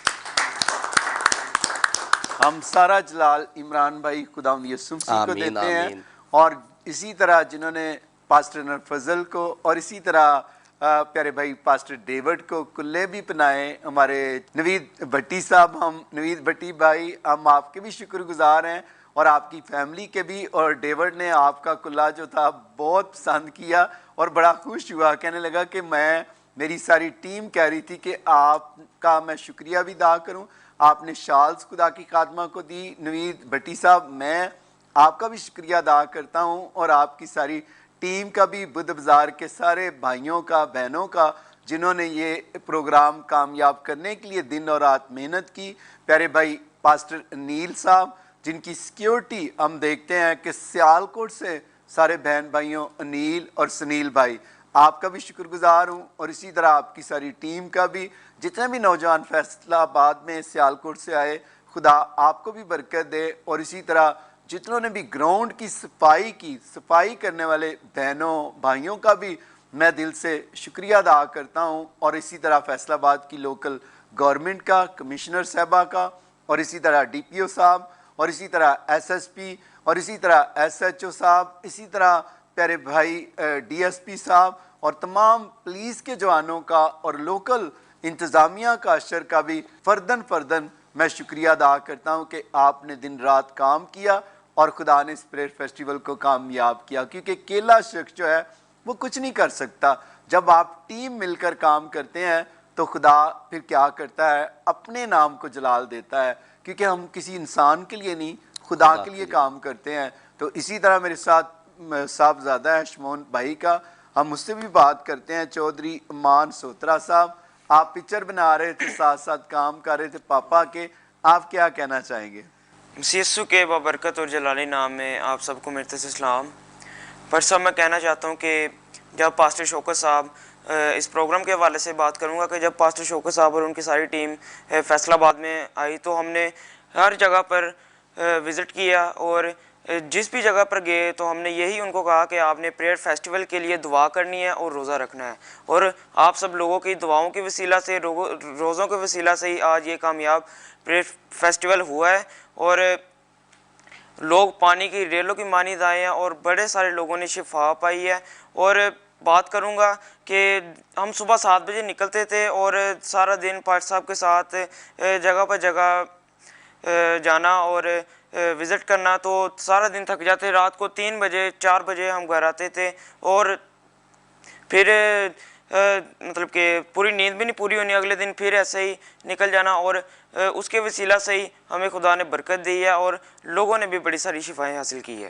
हम सारा जलाल इमरान भाई खुदावंद यीशु मसीह को देते हैं और इसी तरह जिन्होंने पास्टर अनवर फजल को और इसी तरह प्यारे भाई पास्टर डेविड को कुल्ले भी पहनाए, हमारे नवीद भट्टी साहब, हम नवीद भट्टी भाई हम आपके भी शुक्रगुजार हैं और आपकी फैमिली के भी। और डेविड ने आपका कुल्ला जो था बहुत पसंद किया और बड़ा खुश हुआ, कहने लगा कि मेरी सारी टीम कह रही थी कि आपका मैं शुक्रिया भी अदा करूं, आपने शाल्स खुदा की खादमा को दी। नवीद भट्टी साहब मैं आपका भी शुक्रिया अदा करता हूं और आपकी सारी टीम का भी, बुद्ध बाज़ार के सारे भाइयों का, बहनों का जिन्होंने ये प्रोग्राम कामयाब करने के लिए दिन और रात मेहनत की। प्यारे भाई पास्टर नील साहब जिनकी सिक्योरिटी हम देखते हैं कि सियालकोट से सारे बहन भाइयों अनील और सुनील भाई, आपका भी शुक्रगुजार हूँ और इसी तरह आपकी सारी टीम का भी। जितने भी नौजवान फैसलाबाद में सियालकोट से आए, खुदा आपको भी बरकत दे। और इसी तरह जितनों ने भी ग्राउंड की सफाई करने वाले बहनों भाइयों का भी मैं दिल से शुक्रिया अदा करता हूँ। और इसी तरह फैसलाबाद की लोकल गवर्नमेंट का, कमिश्नर साहबा का और इसी तरह DPO साहब और इसी तरह SSP और इसी तरह SHO साहब, इसी तरह प्यारे भाई DSP साहब और तमाम पुलिस के जवानों का और लोकल इंतज़ामिया का, अशर का भी फ़र्दन मैं शुक्रिया अदा करता हूँ कि आपने दिन रात काम किया और खुदा ने इस प्रेयर फेस्टिवल को कामयाब किया। क्योंकि अकेला शख्स जो है वो कुछ नहीं कर सकता, जब आप टीम मिलकर काम करते हैं तो खुदा फिर क्या करता है, अपने नाम को जलाल देता है। क्योंकि हम किसी इंसान के लिए नहीं, खुदा के लिए काम करते हैं। तो इसी तरह मेरे साथ साहबजादा है शमोन भाई का, हम उससे भी बात करते हैं। चौधरी अमान सोत्रा साहब, आप पिक्चर बना रहे थे, साथ साथ काम कर रहे थे पापा के, आप क्या कहना चाहेंगे? यीशु के बाबरकत और जलाली नाम में आप सबको मेरे तरफ से सलाम। पर सब मैं कहना चाहता हूँ कि जब पास्टर शौकत साहब, इस प्रोग्राम के हवाले से बात करूँगा कि जब पास्टर शौकत साहब और उनकी सारी टीम फैसलाबाद में आई तो हमने हर जगह पर विज़िट किया और जिस भी जगह पर गए तो हमने यही उनको कहा कि आपने प्रेयर फेस्टिवल के लिए दुआ करनी है और रोज़ा रखना है। और आप सब लोगों की दुआओं की वसीला से, रोज़ों के वसीला से ही आज ये कामयाब प्रेयर फेस्टिवल हुआ है। और लोग पानी की रेलों की मानिंद आए हैं और बड़े सारे लोगों ने शिफा पाई है। और बात करूंगा कि हम सुबह 7 बजे निकलते थे और सारा दिन पास्टर साहब के साथ जगह पर जगह जाना और विज़िट करना, तो सारा दिन थक जाते। रात को 3 बजे 4 बजे हम घर आते थे और फिर मतलब कि पूरी नींद भी नहीं पूरी होनी, अगले दिन फिर ऐसे ही निकल जाना। और उसके वसीला से ही हमें खुदा ने बरकत दी है और लोगों ने भी बड़ी सारी शिफाएँ हासिल की है।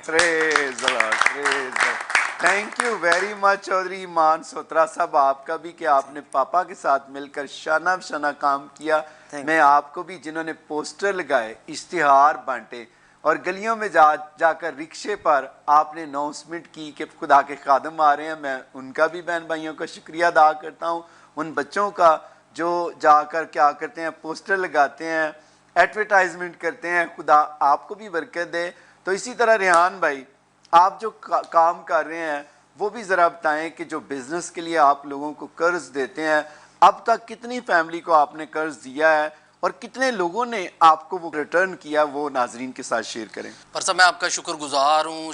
Thank you very much Chaudhary Iman Sotra साहब, आपका भी कि आपने पापा के साथ मिलकर शाना बशाना काम किया। मैं आपको भी जिन्होंने पोस्टर लगाए, इश्तिहार बांटे और गलियों में जाकर रिक्शे पर आपने अनाउंसमेंट की कि खुदा के खादम आ रहे हैं, मैं उनका भी बहन भाइयों का शुक्रिया अदा करता हूँ। उन बच्चों का जो जाकर क्या करते हैं, पोस्टर लगाते हैं, एडवर्टाइजमेंट करते हैं, खुदा आपको भी बरकत दे। तो इसी तरह रेहान भाई, आप जो काम कर रहे हैं वो भी ज़रा बताएं कि जो बिज़नेस के लिए आप लोगों को कर्ज देते हैं, अब तक कितनी फैमिली को आपने कर्ज दिया है और कितने लोगों ने आपको वो रिटर्न किया, वो नाजरीन के साथ शेयर करें। पर साहब मैं आपका शुक्रगुजार हूँ,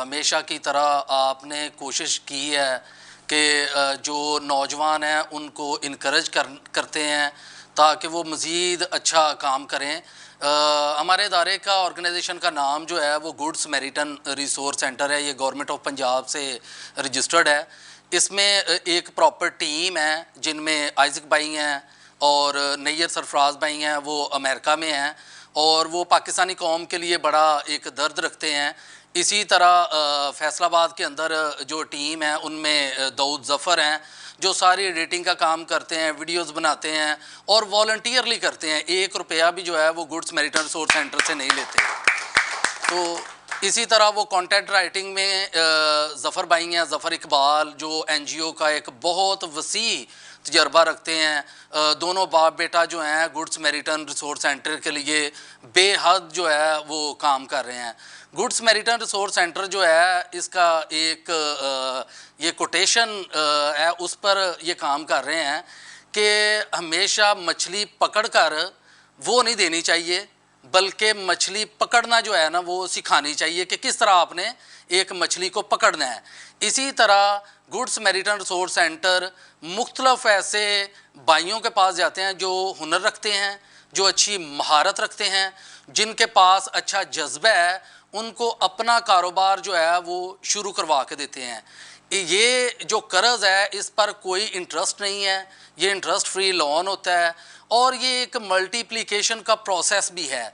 हमेशा की तरह आपने कोशिश की है कि जो नौजवान हैं उनको इनकरेज करते हैं ताकि वो मज़ीद अच्छा काम करें। हमारे इदारे का ऑर्गेनाइजेशन का नाम जो है वो गुड समैरिटन रिसोर्स सेंटर है, ये गवर्नमेंट ऑफ पंजाब से रजिस्टर्ड है। इसमें एक प्रॉपर टीम है जिनमें आइज़क भाई हैं और नैयर सरफराज भाई हैं, वो अमेरिका में हैं, और वो पाकिस्तानी कौम के लिए बड़ा एक दर्द रखते हैं। इसी तरह फैसलाबाद के अंदर जो टीम है उनमें दाऊद ज़फ़र हैं जो सारी एडिटिंग का काम करते हैं, वीडियोस बनाते हैं और वॉलंटियरली करते हैं। 1 रुपया भी जो है वो गुड्स मैरिटन रिसोर्स सेंटर से नहीं लेते। तो इसी तरह वो कंटेंट राइटिंग में ज़फ़र भाई हैं, ज़फ़र इकबाल, जो NGO का एक बहुत वसी तजर्बा रखते हैं। दोनों बाप बेटा जो हैं गुड्स मैरिटन रिसोर्स सेंटर के लिए बेहद जो है वो काम कर रहे हैं। गुड्स मैरिटन रिसोर्स सेंटर जो है इसका एक ये कोटेशन है, उस पर ये काम कर रहे हैं कि हमेशा मछली पकड़कर वो नहीं देनी चाहिए, बल्कि मछली पकड़ना जो है ना वो सिखानी चाहिए कि किस तरह आपने एक मछली को पकड़ना है। इसी तरह गुड्स मैरिटन रिसोर्स सेंटर मुख्तलिफ ऐसे भाइयों के पास जाते हैं जो हुनर रखते हैं, जो अच्छी महारत रखते हैं, जिनके पास अच्छा जज्बा है, उनको अपना कारोबार जो है वो शुरू करवा के देते हैं। ये जो कर्ज़ है इस पर कोई इंटरेस्ट नहीं है, ये इंटरेस्ट फ्री लोन होता है और ये एक मल्टीप्लिकेशन का प्रोसेस भी है।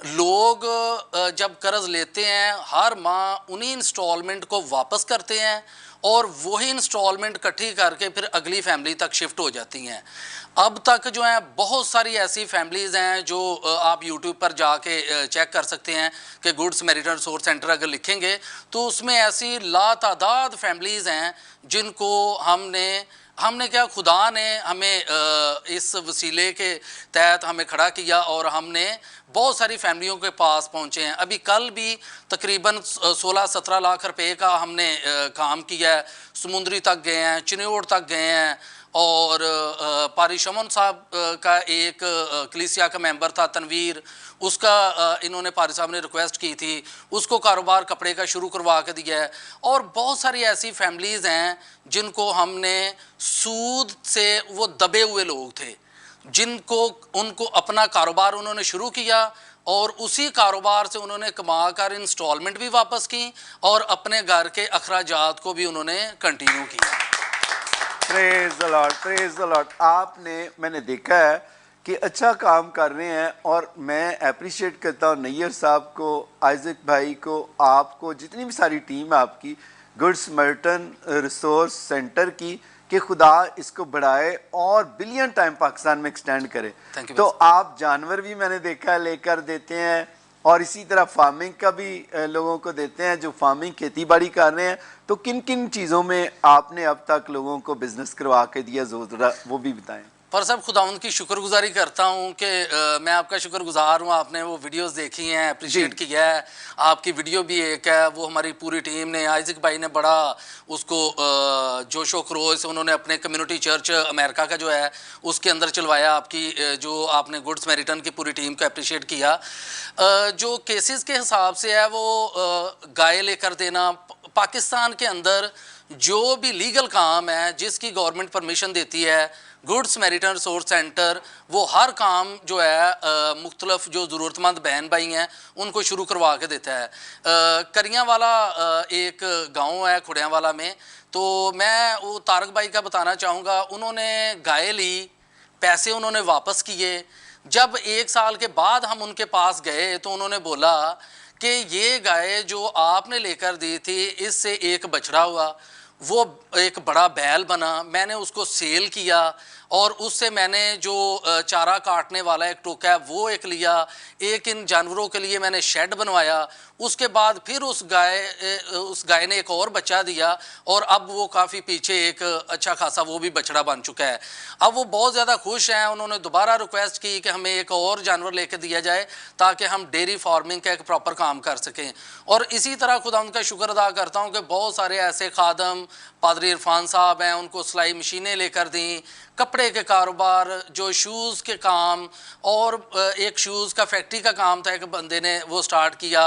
लोग जब कर्ज़ लेते हैं हर माह उन्हीं इंस्टॉलमेंट को वापस करते हैं और वही इंस्टॉलमेंट इकट्ठी करके फिर अगली फैमिली तक शिफ्ट हो जाती हैं। अब तक जो है बहुत सारी ऐसी फैमिलीज़ हैं जो आप YouTube पर जाके चेक कर सकते हैं कि गुड्स मैरिटन रिसोर्स सेंटर अगर लिखेंगे तो उसमें ऐसी लातादाद फैमिलीज़ हैं जिनको हमने क्या खुदा ने हमें इस वसीले के तहत हमें खड़ा किया और हमने बहुत सारी फैमिलियों के पास पहुंचे हैं। अभी कल भी तकरीबन 16-17 लाख रुपए का हमने काम किया है। समुंदरी तक गए हैं, चिन्योड़ तक गए हैं और पारी शमन साहब का एक कलीसिया का मेंबर था तनवीर, उसका इन्होंने पारी साहब ने रिक्वेस्ट की थी, उसको कारोबार कपड़े का शुरू करवा के दिया है। और बहुत सारी ऐसी फैमिलीज़ हैं जिनको हमने सूद से, वो दबे हुए लोग थे उनको अपना कारोबार उन्होंने शुरू किया और उसी कारोबार से उन्होंने कमा कर इंस्टॉलमेंट भी वापस की और अपने घर के अखराजात को भी उन्होंने कंटिन्यू किया। Praise the Lord, praise the Lord. मैंने देखा है कि अच्छा काम कर रहे हैं और मैं अप्रिशिएट करता हूँ नैयर साहब को, आइजक भाई को, आपको, जितनी भी सारी टीम है आपकी गुड्स मैरिटन रिसोर्स सेंटर की, कि खुदा इसको बढ़ाए और बिलियन टाइम पाकिस्तान में एक्सटेंड करे। तो आप जानवर भी मैंने देखा है लेकर देते हैं और इसी तरह फार्मिंग का भी लोगों को देते हैं जो फार्मिंग खेती बाड़ी कर रहे हैं। तो किन किन चीज़ों में आपने अब तक लोगों को बिजनेस करवा के दिया, वो भी बताएं। पर साहब खुदावंद की शुक्रगुजारी करता हूँ कि मैं आपका शुक्रगुजार हूँ, आपने वो वीडियोस देखी हैं, अप्रिशिएट किया है। आपकी वीडियो भी एक है, वो हमारी पूरी टीम ने, आइजक भाई ने बड़ा उसको जोशो खरोश से उन्होंने अपने कम्युनिटी चर्च अमेरिका का जो है उसके अंदर चलवाया। आपकी जो आपने गुड्स मैरिटन की पूरी टीम को अप्रिशिएट किया। जो केसेस के हिसाब से है वो गाय लेकर देना, पाकिस्तान के अंदर जो भी लीगल काम है जिसकी गवर्नमेंट परमिशन देती है, गुड्स मैरिटन रिसोर्स सेंटर वो हर काम जो है मुख्तलफ जो ज़रूरतमंद बहन भाई हैं उनको शुरू करवा के देता है। करियाँ वाला एक गांव है खुड़ियावाला में, तो मैं वो तारक भाई का बताना चाहूँगा। उन्होंने गाय ली, पैसे उन्होंने वापस किए। जब 1 साल के बाद हम उनके पास गए तो उन्होंने बोला कि ये गाय जो आपने लेकर दी थी इससे एक बछड़ा हुआ, वो एक बड़ा बैल बना, मैंने उसको सेल किया और उससे मैंने जो चारा काटने वाला एक टोका है वो एक लिया, एक इन जानवरों के लिए मैंने शेड बनवाया। उसके बाद फिर उस गाय ने एक और बच्चा दिया और अब वो काफ़ी पीछे एक अच्छा खासा वो भी बछड़ा बन चुका है। अब वो बहुत ज़्यादा खुश हैं। उन्होंने दोबारा रिक्वेस्ट की कि हमें एक और जानवर लेके दिया जाए ताकि हम डेयरी फार्मिंग का एक प्रॉपर काम कर सकें। और इसी तरह खुदा उनका शुक्र अदा करता हूँ कि बहुत सारे ऐसे खादम, पादरी इरफान साहब हैं, उनको सिलाई मशीनें लेकर दी, कपड़े के कारोबार, जो शूज़ के काम, और एक शूज़ का फैक्ट्री का काम था, एक बंदे ने वो स्टार्ट किया।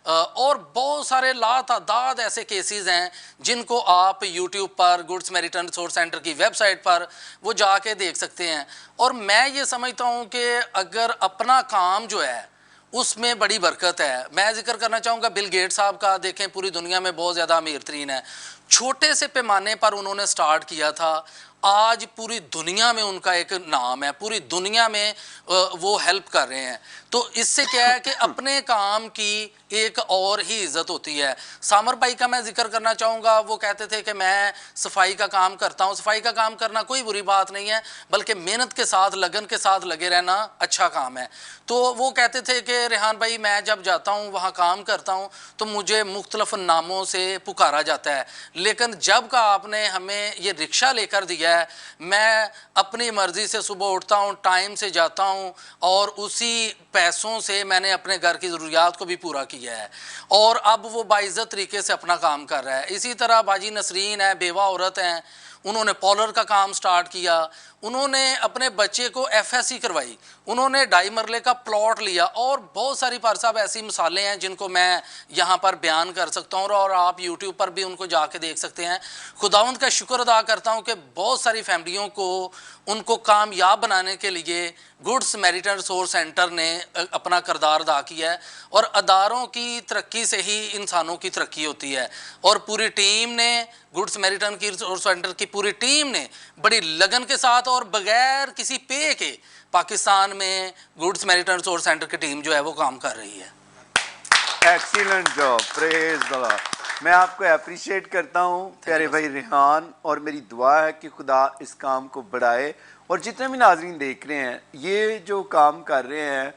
और बहुत सारे लातादाद ऐसे केसेस हैं जिनको आप YouTube पर गुड्स मैरिटन रिसोर्स सेंटर की वेबसाइट पर वो जाके देख सकते हैं। और मैं ये समझता हूँ कि अगर अपना काम जो है उसमें बड़ी बरकत है। मैं जिक्र करना चाहूँगा बिल गेट्स साहब का, देखें पूरी दुनिया में बहुत ज़्यादा अमीर तरीन है, छोटे से पैमाने पर उन्होंने स्टार्ट किया था आज पूरी दुनिया में उनका एक नाम है, पूरी दुनिया में वो हेल्प कर रहे हैं। तो इससे क्या है कि अपने काम की एक और ही इज्जत होती है। सामर भाई का मैं जिक्र करना चाहूँगा, वो कहते थे कि मैं सफाई का काम करता हूँ। सफाई का काम करना कोई बुरी बात नहीं है, बल्कि मेहनत के साथ, लगन के साथ लगे रहना अच्छा काम है। तो वो कहते थे कि रेहान भाई मैं जब जाता हूँ वहाँ काम करता हूँ तो मुझे मुख्तलिफ नामों से पुकारा जाता है, लेकिन जब का आपने हमें ये रिक्शा लेकर दिया है, मैं अपनी मर्ज़ी से सुबह उठता हूँ, टाइम से जाता हूँ और उसी पैसों से मैंने अपने घर की ज़रूरियात को भी पूरा किया है और अब वो बाइज़्ज़त तरीके से अपना काम कर रहा है। इसी तरह बाजी नसरीन है, बेवा औरत हैं, उन्होंने पॉलर का काम स्टार्ट किया, उन्होंने अपने बच्चे को FSC करवाई, उन्होंने 2.5 मरले का प्लॉट लिया और बहुत सारी पर साहब ऐसी मिसालें हैं जिनको मैं यहाँ पर बयान कर सकता हूँ और आप YouTube पर भी उनको जाके देख सकते हैं। खुदावंद का शुक्र अदा करता हूँ कि बहुत सारी फैमिलियों को उनको कामयाब बनाने के लिए गुड समैरिटन रिसोर्स सेंटर ने अपना किरदार अदा किया है और अदारों की तरक्की से ही इंसानों की तरक्की होती है। और पूरी टीम ने, गुड समैरिटन की रिसोर्स सेंटर की पूरी टीम ने बड़ी लगन के साथ और बगैर किसी पे के पाकिस्तान में गुड समैरिटन रिसोर्स सेंटर की टीम जो है वो काम कर रही है। Excellent job, praise the Lord. मैं आपको अप्रिशिएट करता हूँ प्यारे भाई रेहान, और मेरी दुआ है कि खुदा इस काम को बढ़ाए। और जितने भी नाजरीन देख रहे हैं, ये जो काम कर रहे हैं,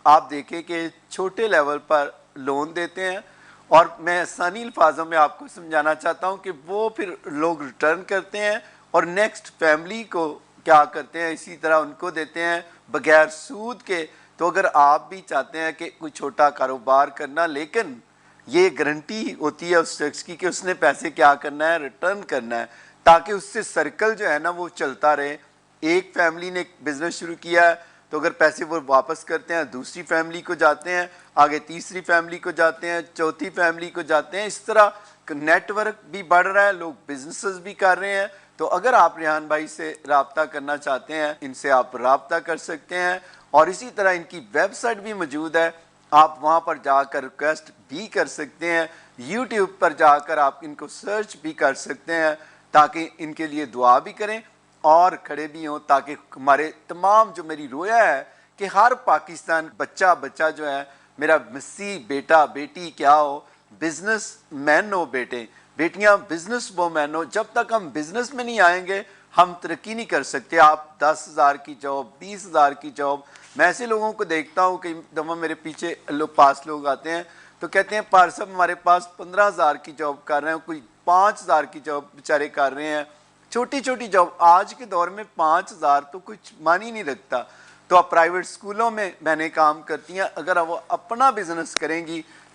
आप देखें कि छोटे लेवल पर लोन देते हैं और मैं आसानी अल्फाजों में आपको समझाना चाहता हूँ कि वो फिर लोग रिटर्न करते हैं और नेक्स्ट फैमिली को क्या करते हैं, इसी तरह उनको देते हैं बगैर सूद के। तो अगर आप भी चाहते हैं कि कोई छोटा कारोबार करना, लेकिन ये गारंटी होती है उस शख्स की कि उसने पैसे क्या करना है, रिटर्न करना है, ताकि उससे सर्कल जो है ना वो चलता रहे। एक फैमिली ने बिजनेस शुरू किया है तो अगर पैसे वो वापस करते हैं, दूसरी फैमिली को जाते हैं, आगे तीसरी फैमिली को जाते हैं, चौथी फैमिली को जाते हैं। इस तरह नेटवर्क भी बढ़ रहा है, लोग बिजनेसेस भी कर रहे हैं। तो अगर आप रेहान भाई से रब्ता करना चाहते हैं, इनसे आप रब्ता कर सकते हैं। और इसी तरह इनकी वेबसाइट भी मौजूद है, आप वहाँ पर जाकर रिक्वेस्ट भी कर सकते हैं। यूट्यूब पर जाकर आप इनको सर्च भी कर सकते हैं ताकि इनके लिए दुआ भी करें और खड़े भी हों, ताकि हमारे तमाम, जो मेरी रोया है कि हर पाकिस्तान बच्चा जो है मेरा मसीह बेटा बेटी क्या हो, बिजनेस मैन हो, बेटियां बिजनेस वोमैन हो। जब तक हम बिजनेस में नहीं आएंगे हम तरक्की नहीं कर सकते। आप 10,000 की जॉब, 20,000 की जॉब, मैं ऐसे लोगों को देखता हूँ कि दफ़ा मेरे पीछे पास लोग आते हैं तो कहते हैं पार साहब हमारे पास 15,000 की जॉब कर रहे हैं, कोई 5,000 की जॉब बेचारे कर रहे हैं, छोटी छोटी जॉब। आज के दौर में 5,000 तो कुछ मान ही नहीं रखता। तो आप प्राइवेट स्कूलों में मैंने काम करती हैं, अगर वो अपना बिजनेस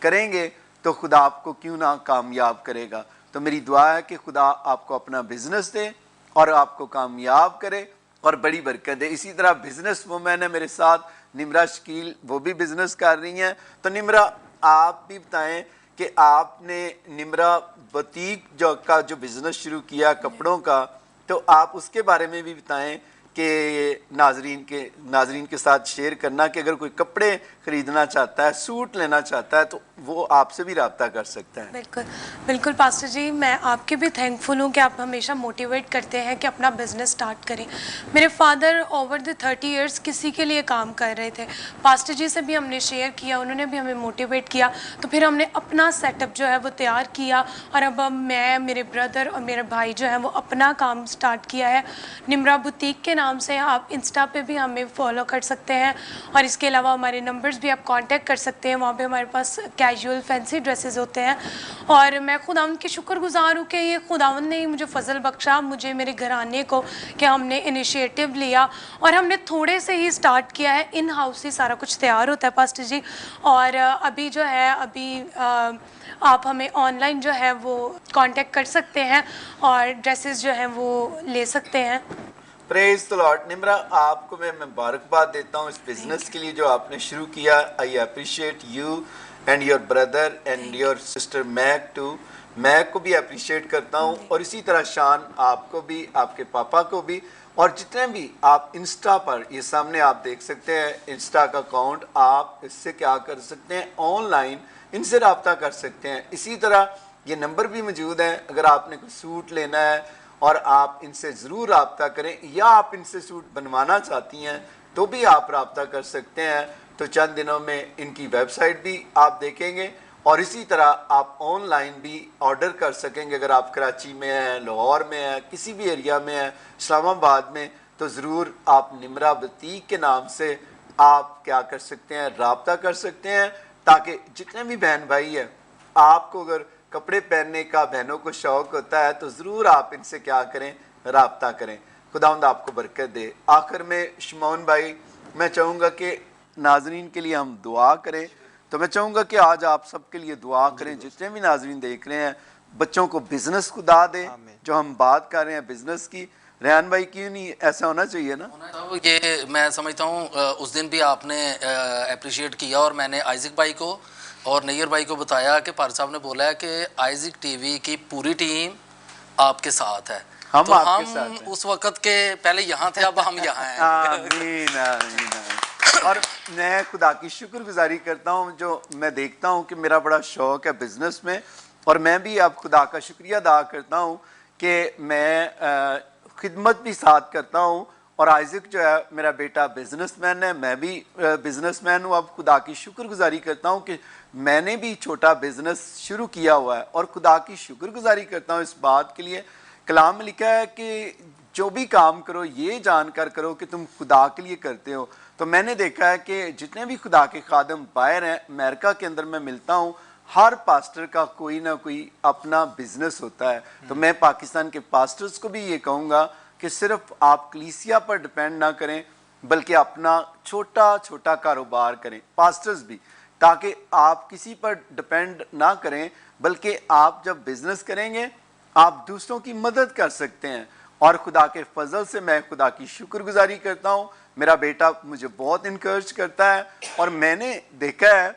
करेंगे तो खुदा आपको क्यों ना कामयाब करेगा। तो मेरी दुआ है कि खुदा आपको अपना बिजनेस दे और आपको कामयाब करे और बड़ी बरकत दे। इसी तरह बिजनेस वुमेन है मेरे साथ निम्रा शकील, वो भी बिजनेस कर रही हैं। तो निम्रा आप भी बताएं कि आपने निम्रा बुटीक जो बिजनेस शुरू किया कपड़ों का, तो आप उसके बारे में भी बताएं कि नाजरीन के साथ शेयर करना कि अगर कोई कपड़े ख़रीदना चाहता है, सूट लेना चाहता है, तो वो आपसे भी रब्ता कर सकता है। बिल्कुल बिल्कुल पास्टर जी, मैं आपके भी थैंकफुल हूँ कि आप हमेशा मोटिवेट करते हैं कि अपना बिजनेस स्टार्ट करें। मेरे फादर ओवर द 30 इयर्स किसी के लिए काम कर रहे थे। पास्टर जी से भी हमने शेयर किया, उन्होंने भी हमें मोटिवेट किया, तो फिर हमने अपना सेटअप जो है वो तैयार किया और अब मैं, मेरे ब्रदर और मेरे भाई जो है वो अपना काम स्टार्ट किया है निम्रा बुटीक के नाम से। आप इंस्टा पे भी हमें फॉलो कर सकते हैं और इसके अलावा हमारे नंबर्स भी आप कांटेक्ट कर सकते हैं। वहाँ पे हमारे पास कैजुअल फैंसी ड्रेसेस होते हैं और मैं खुदावंद की शुक्रगुजार हूँ कि ये खुदावंद ने ही मुझे फजल बख्शा, मुझे, मेरे घराने को, कि हमने इनिशिएटिव लिया और हमने थोड़े से ही स्टार्ट किया है। इन हाउस ही सारा कुछ तैयार होता है पास्टर जी। और अभी जो है आप हमें ऑनलाइन जो है वो कांटेक्ट कर सकते हैं और ड्रेसेस जो हैं वो ले सकते हैं। Praise the Lord. निम्रा, आपको मैं मुबारकबाद देता हूँ इस बिजनेस के लिए जो आपने शुरू किया। I appreciate you and your brother and your sister Mac too. Mac को भी अप्रिशिएट करता हूँ और इसी तरह शान, आपको भी, आपके पापा को भी, और जितने भी आप इंस्टा पर, ये सामने आप देख सकते हैं इंस्टा का अकाउंट, आप इससे क्या कर सकते हैं, ऑनलाइन इनसे रब्ता कर सकते हैं। इसी तरह ये नंबर भी मौजूद है, अगर आपने कोई सूट लेना है और आप इनसे ज़रूर रब्ता करें, या आप इनसे सूट बनवाना चाहती हैं तो भी आप रब्ता कर सकते हैं। तो चंद दिनों में इनकी वेबसाइट भी आप देखेंगे और इसी तरह आप ऑनलाइन भी ऑर्डर कर सकेंगे। अगर आप कराची में हैं, लाहौर में हैं, किसी भी एरिया में हैं, इस्लामाबाद में, तो ज़रूर आप निमरा बुटीक के नाम से आप क्या कर सकते हैं, रब्ता कर सकते हैं, ताकि जितने भी बहन भाई हैं, आपको अगर कपड़े पहनने का बहनों को शौक़ होता है तो ज़रूर आप इनसे क्या करें, रब्ता करें। खुदावंद आपको बरकत दे। आखिर में शमौन भाई, मैं चाहूँगा कि नाजरीन के लिए हम दुआ करें, तो मैं चाहूँगा कि आज आप सबके लिए दुआ करें, जितने भी नाजरीन देख रहे हैं, बच्चों को बिज़नेस खुदा दे। जो हम बात कर रहे हैं बिज़नेस की, रेहान भाई क्यों नहीं ऐसा होना चाहिए ना? तो ये मैं समझता हूँ उस दिन भी आपने अप्रिशिएट किया और मैंने आइज़िक भाई को और नैयर भाई को बताया कि पार साहब ने बोला है कि आइज़िक टीवी की पूरी टीम आपके साथ है। हम तो आपके हम साथ हैं। उस वक़्त के पहले यहाँ थे, अब हम यहाँ हैं। आमीन, आमीन, आमीन। और मैं खुदा की शुक्रगुजारी करता हूँ, जो मैं देखता हूँ कि मेरा बड़ा शौक़ है बिज़नेस में, और मैं भी अब खुदा का शुक्रिया अदा करता हूँ कि मैं खिदमत भी साथ करता हूँ। और आइज़िक जो है मेरा बेटा बिज़नेसमैन है, मैं भी बिज़नेसमैन हूँ। अब खुदा की शुक्रगुजारी करता हूँ कि मैंने भी छोटा बिज़नेस शुरू किया हुआ है, और खुदा की शुक्रगुजारी करता हूँ इस बात के लिए। कलाम में लिखा है कि जो भी काम करो ये जानकर करो कि तुम खुदा के लिए करते हो। तो मैंने देखा है कि जितने भी खुदा के खादम बाहर हैं, अमेरिका के अंदर मैं मिलता हूँ, हर पास्टर का कोई ना कोई अपना बिजनेस होता है। तो मैं पाकिस्तान के पास्टर्स को भी ये कहूँगा कि सिर्फ आप कलीसिया पर डिपेंड ना करें, बल्कि अपना छोटा छोटा कारोबार करें, पास्टर्स भी, ताकि आप किसी पर डिपेंड ना करें, बल्कि आप जब बिज़नेस करेंगे आप दूसरों की मदद कर सकते हैं। और खुदा के फजल से मैं खुदा की शुक्रगुजारी करता हूँ। मेरा बेटा मुझे बहुत इनकरेज करता है, और मैंने देखा है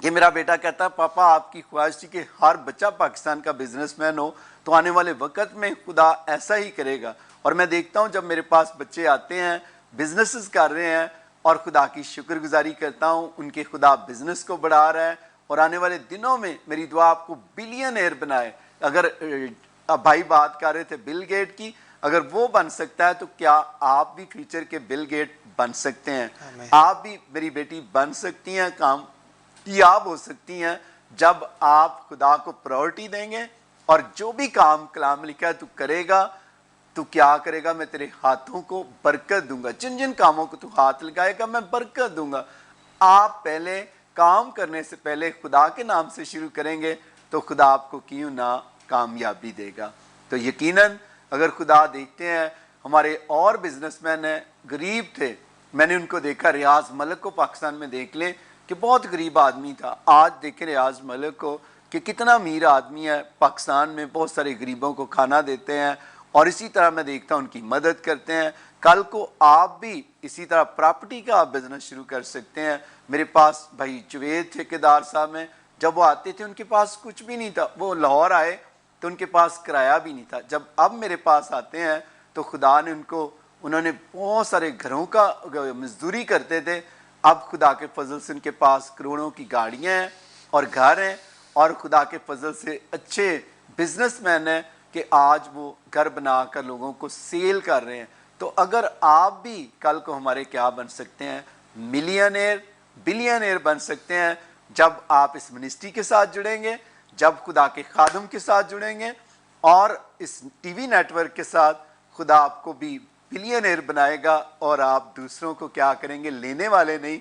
कि मेरा बेटा कहता है पापा आपकी ख्वाहिश थी कि हर बच्चा पाकिस्तान का बिजनेसमैन हो, तो आने वाले वक्त में खुदा ऐसा ही करेगा। और मैं देखता हूँ जब मेरे पास बच्चे आते हैं, बिजनेसेस कर रहे हैं, और खुदा की शुक्रगुजारी करता हूँ, उनके खुदा बिजनेस को बढ़ा रहा है, और आने वाले दिनों में मेरी दुआ आपको बिलियनर बनाए। अगर भाई बात कर रहे थे बिल गेट की, अगर वो बन सकता है तो क्या आप भी फ्यूचर के बिल गेट बन सकते हैं। आप भी मेरी बेटी बन सकती हैं, कामयाब हो सकती हैं, जब आप खुदा को प्रायोरिटी देंगे। और जो भी काम कलाम लिखा है तू करेगा, तू क्या करेगा, मैं तेरे हाथों को बरकत दूंगा, जिन जिन कामों को तू हाथ लगाएगा मैं बरकत दूंगा। आप पहले काम करने से पहले खुदा के नाम से शुरू करेंगे तो खुदा आपको क्यों ना कामयाबी देगा। तो यकीनन अगर खुदा देखते हैं, हमारे और बिजनेसमैन हैं, गरीब थे, मैंने उनको देखा, रियाज मलिक को पाकिस्तान में देख लें कि बहुत गरीब आदमी था, आज देखें रियाज मलिक को कि कितना अमीर आदमी है, पाकिस्तान में बहुत सारे गरीबों को खाना देते हैं, और इसी तरह मैं देखता हूँ उनकी मदद करते हैं। कल को आप भी इसी तरह प्रॉपर्टी का आप बिजनेस शुरू कर सकते हैं। मेरे पास भाई जुवेद ठेकेदार साहब हैं, जब वो आते थे उनके पास कुछ भी नहीं था, वो लाहौर आए तो उनके पास किराया भी नहीं था। जब अब मेरे पास आते हैं तो खुदा ने उन्होंने बहुत सारे घरों का मजदूरी करते थे, अब खुदा के फजल से उनके पास करोड़ों की गाड़ियाँ हैं और घर हैं, और खुदा के फजल से अच्छे बिजनेसमैन हैं कि आज वो घर बनाकर लोगों को सेल कर रहे हैं। तो अगर आप भी कल को हमारे क्या बन सकते हैं, मिलियनेर बिलियनेर बन सकते हैं, जब आप इस मिनिस्ट्री के साथ जुड़ेंगे, जब खुदा के खादम के साथ जुड़ेंगे, और इस टीवी नेटवर्क के साथ खुदा आपको भी बिलियनेर बनाएगा, और आप दूसरों को क्या करेंगे, लेने वाले नहीं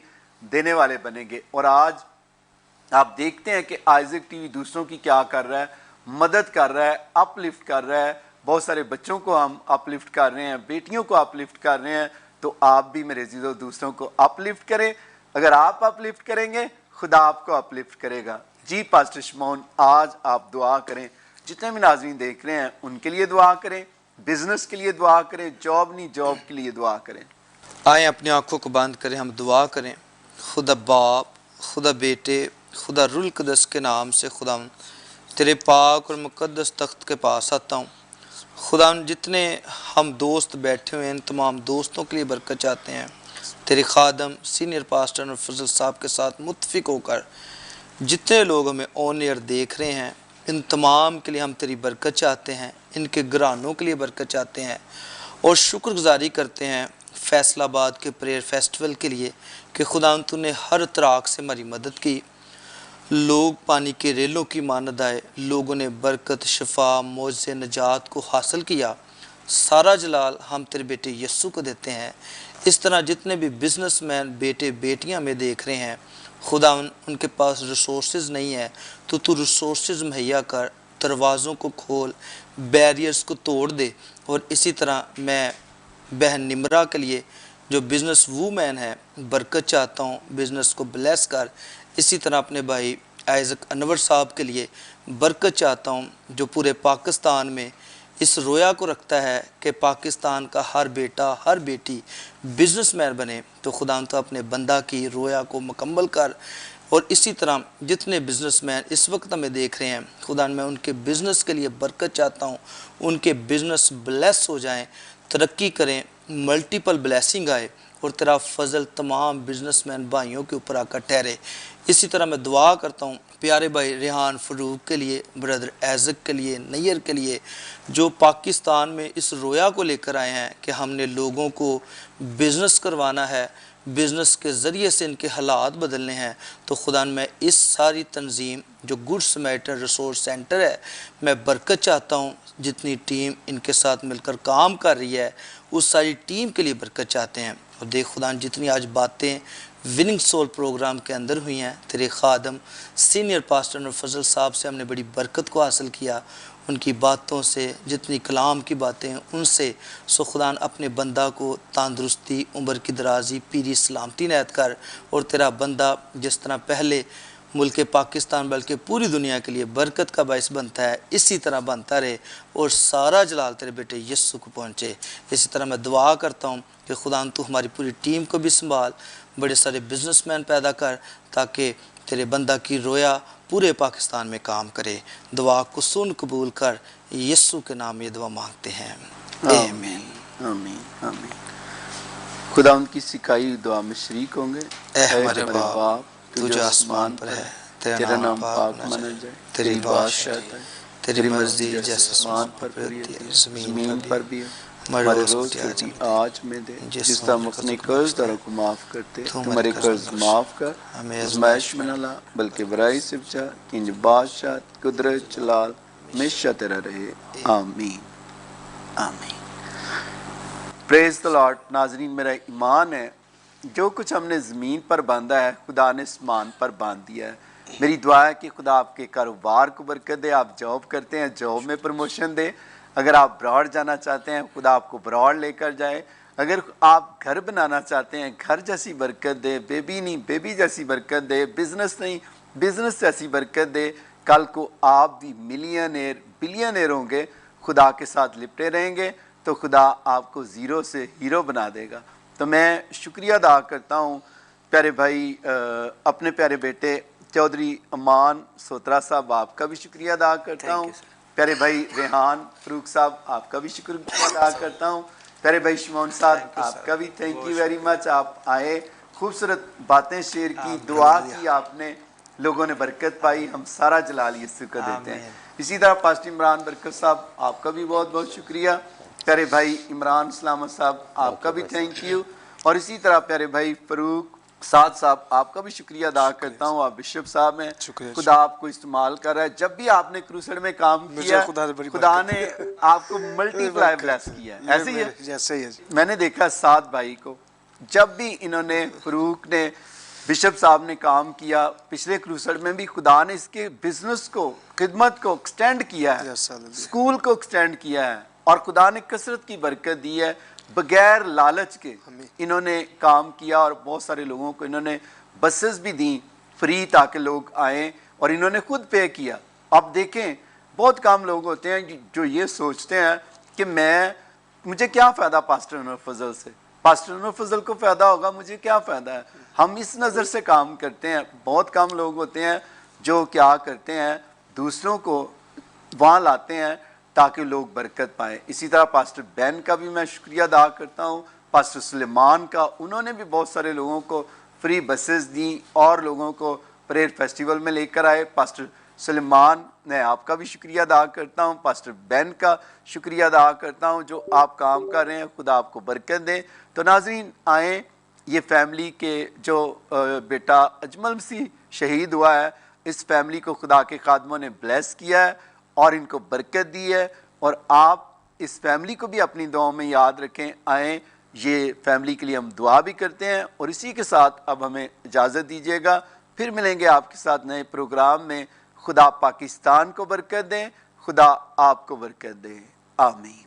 देने वाले बनेंगे। और आज आप देखते हैं कि आइज़िक टीवी दूसरों की क्या कर रहा है, मदद कर रहा है, अपलिफ्ट कर रहा है। बहुत सारे बच्चों को हम अपलिफ्ट कर रहे हैं, बेटियों को अपलिफ्ट कर रहे हैं। तो आप भी मेरे अज़ीज़ों दूसरों को अपलिफ्ट करें। अगर आप अपलिफ्ट करेंगे, खुदा आपको अपलिफ्ट करेगा। जी पास्टर शमौन, आज आप दुआ करें, जितने भी नाज़रीन देख रहे हैं उनके लिए दुआ करें, बिजनेस के लिए दुआ करें, जॉब नहीं जॉब के लिए दुआ करें। आए अपनी आंखों को बंद करें, हम दुआ करें। खुदा बाप, खुदा बेटे, खुदा रुल कुदस के नाम से खुदा तेरे पाक और मुक़द्दस तख्त के पास आता हूँ। खुदा जितने हम दोस्त बैठे हुए हैं, इन तमाम दोस्तों के लिए बरकत चाहते हैं। तेरे खादम सीनियर पास्टर अनवर फजल साहब के साथ मुत्फिक होकर जितने लोग हमें ऑन एयर देख रहे हैं, इन तमाम के लिए हम तेरी बरकत चाहते हैं, इनके घरानों के लिए बरकत चाहते हैं और शुक्रगुजारी करते हैं फैसलाबाद के प्रेयर फेस्टिवल के लिए कि खुदा तूने हर तराक से हमारी मदद की। लोग पानी के रेलों की मानद आए, लोगों ने बरकत, शफा, मौजे, नजात को हासिल किया। सारा जलाल हम तेरे बेटे यस्सु को देते हैं। इस तरह जितने भी बिजनेसमैन बेटे बेटियां में देख रहे हैं खुदा उनके पास रिसोर्सेज नहीं है तो तू रिसोर्सेज मुहैया कर, दरवाज़ों को खोल, बैरियर्स को तोड़ दे। और इसी तरह मैं बहन निमरा के लिए जो बिज़नेस वूमैन है बरकत चाहता हूँ, बिज़नेस को ब्लेस कर। इसी तरह अपने भाई आइज़क अनवर साहब के लिए बरकत चाहता हूँ जो पूरे पाकिस्तान में इस रोया को रखता है कि पाकिस्तान का हर बेटा हर बेटी बिजनेसमैन बने। तो खुदा तो अपने बंदा की रोया को मुकम्मल कर। और इसी तरह जितने बिजनेसमैन इस वक्त हमें देख रहे हैं खुदा मैं उनके बिज़नेस के लिए बरकत चाहता हूँ, उनके बिज़नेस ब्लेस हो जाएं, तरक्की करें, मल्टीपल ब्लेसिंग आए और तेरा फजल तमाम बिजनेसमैन भाइयों के ऊपर आकर ठहरे। इसी तरह मैं दुआ करता हूँ प्यारे भाई रेहान फ़रूक के लिए, ब्रदर ऐज़क के लिए, नैयर के लिए जो पाकिस्तान में इस रोया को लेकर आए हैं कि हमने लोगों को बिज़नेस करवाना है, बिज़नेस के ज़रिए से इनके हालात बदलने हैं। तो खुदा मैं इस सारी तंजीम जो गुड समैरिटन रिसोर्स सेंटर है मैं बरकत चाहता हूँ। जितनी टीम इनके साथ मिलकर काम कर रही है उस सारी टीम के लिए बरकत चाहते हैं। और देख खुदा जितनी आज बातें विनिंग सोल प्रोग्राम के अंदर हुई हैं तेरे खादम सीनियर पास्टर नूर फजल साहब से हमने बड़ी बरकत को हासिल किया, उनकी बातों से, जितनी कलाम की बातें हैं उनसे। सो खुदा अपने बंदा को तंदुरुस्ती, उम्र की दराजी, पीरी सलामती नैत कर। और तेरा बंदा जिस तरह पहले मुल्क पाकिस्तान बल्कि पूरी दुनिया के लिए बरकत का बायस बनता है इसी तरह बनता रहे और सारा जलाल तेरे बेटे यस्सु को पहुँचे। इसी तरह मैं दुआ करता हूँ कि खुदा तू हमारी पूरी टीम को भी संभाल, बड़े सारे बिजनेसमैन पैदा कर ताकि तेरे बंदा की रोया पूरे पाकिस्तान में काम करे। दुआ को सुन कबूल कर, यस्सु के नाम ये दुआ मांगते हैं, आमीन आमीन आमीन। खुदा उनकी सिखाई दुआ में शरीक होंगे। ऐ हमारे बाप तू जो आसमान पर है तेरा नाम पाक माना जाए, तेरी बादशाह है, तेरी मर्जी जैसे आसमान पर होती है ज़मीन पर भी है। हमारे रोज़ की आज में दे, जिस तरह हम अपने कर्जदारों को माफ़ करते हमारे कर्ज माफ़ कर, आज़माइश में न ला बल्कि बुराई से बचा, कि बादशाह कुदरत जलाल हमेशा तेरा रहे, आमीन आमीन। Praise the Lord. नाजरीन मेरा ईमान है जो कुछ हमने ज़मीन पर बांधा है खुदा ने आसमान पर बांध दिया है। मेरी दुआ है कि खुदा आपके कारोबार को बरकत दे। आप जॉब करते हैं जॉब में प्रमोशन दे। अगर आप ब्रॉड जाना चाहते हैं खुदा आपको ब्रॉड लेकर जाए। अगर आप घर बनाना चाहते हैं घर जैसी बरकत दे, बेबी नहीं बेबी जैसी बरकत दे, बिजनेस नहीं बिजनेस जैसी बरकत दे। कल को आप भी मिलियनेयर बिलियनेयर होंगे, खुदा के साथ लिपटे रहेंगे तो खुदा आपको ज़ीरो से हीरो बना देगा। तो मैं शुक्रिया अदा करता हूँ प्यारे भाई अपने प्यारे बेटे चौधरी अमान सोत्रा साहब, आपका भी शुक्रिया अदा करता हूँ। प्यारे भाई रेहान फ़रूक साहब आपका भी शुक्रिया अदा करता हूँ। प्यारे भाई शिमोन साहब आपका भी थैंक यू वेरी मच। आप आए, खूबसूरत बातें शेयर की, दुआ की आपने, लोगों ने बरकत पाई। हम सारा जलाल यीशु को देते हैं। इसी तरह पास्टर इमरान बरकत साहब आपका भी बहुत बहुत शुक्रिया। प्यारे भाई इमरान सलामत साहब आपका भी थैंक यू। और इसी तरह प्यारे भाई फ़रूक साद साहब आपका भी शुक्रिया अदा करता हूँ। आप बिशप साहब हैं, खुदा आपको इस्तेमाल कर रहा है। जब भी आपने क्रूसेड में काम किया खुदा ने आपको मल्टीप्लाई ब्लेस किया है। ऐसे ही है जैसे ही मैंने देखा साद भाई को, जब भी इन्होंने फ़रूक ने बिशप साहब ने काम किया पिछले क्रूसेड में भी खुदा ने इसके बिजनेस को खिदमत को एक्सटेंड किया है, स्कूल को एक्सटेंड किया है और खुदा ने कसरत की बरकत दी है। बगैर लालच के इन्होंने काम किया और बहुत सारे लोगों को इन्होंने बसेस भी दी फ्री ताकि लोग आएँ और इन्होंने खुद पे किया। अब देखें बहुत कम लोग होते हैं जो ये सोचते हैं कि मुझे क्या फ़ायदा पास्टर अनवर फजल से, पास्टर अनवर फजल को फ़ायदा होगा, मुझे क्या फ़ायदा है। हम इस नज़र से काम करते हैं। बहुत कम लोग होते हैं जो क्या करते हैं दूसरों को वहाँ लाते हैं ताकि लोग बरकत पाएँ। इसी तरह पास्टर बैन का भी मैं शुक्रिया अदा करता हूँ, पास्टर सुलेमान का, उन्होंने भी बहुत सारे लोगों को फ्री बसेस दी और लोगों को प्रेयर फेस्टिवल में लेकर आए। पास्टर सलमान, मैं आपका भी शुक्रिया अदा करता हूँ, पास्टर बैन का शुक्रिया अदा करता हूँ जो आप काम कर रहे हैं, खुदा आपको बरकत दें। तो नाज़रीन आएँ, ये फैमिली के जो बेटा अजमल मसीह शहीद हुआ है, इस फैमिली को खुदा के खादमों ने ब्लेस किया है और इनको बरकत दी है, और आप इस फैमिली को भी अपनी दुआओं में याद रखें। आएँ, ये फैमिली के लिए हम दुआ भी करते हैं। और इसी के साथ अब हमें इजाज़त दीजिएगा, फिर मिलेंगे आपके साथ नए प्रोग्राम में। खुदा पाकिस्तान को बरकत दें, खुदा आपको बरकत दे। आमीन।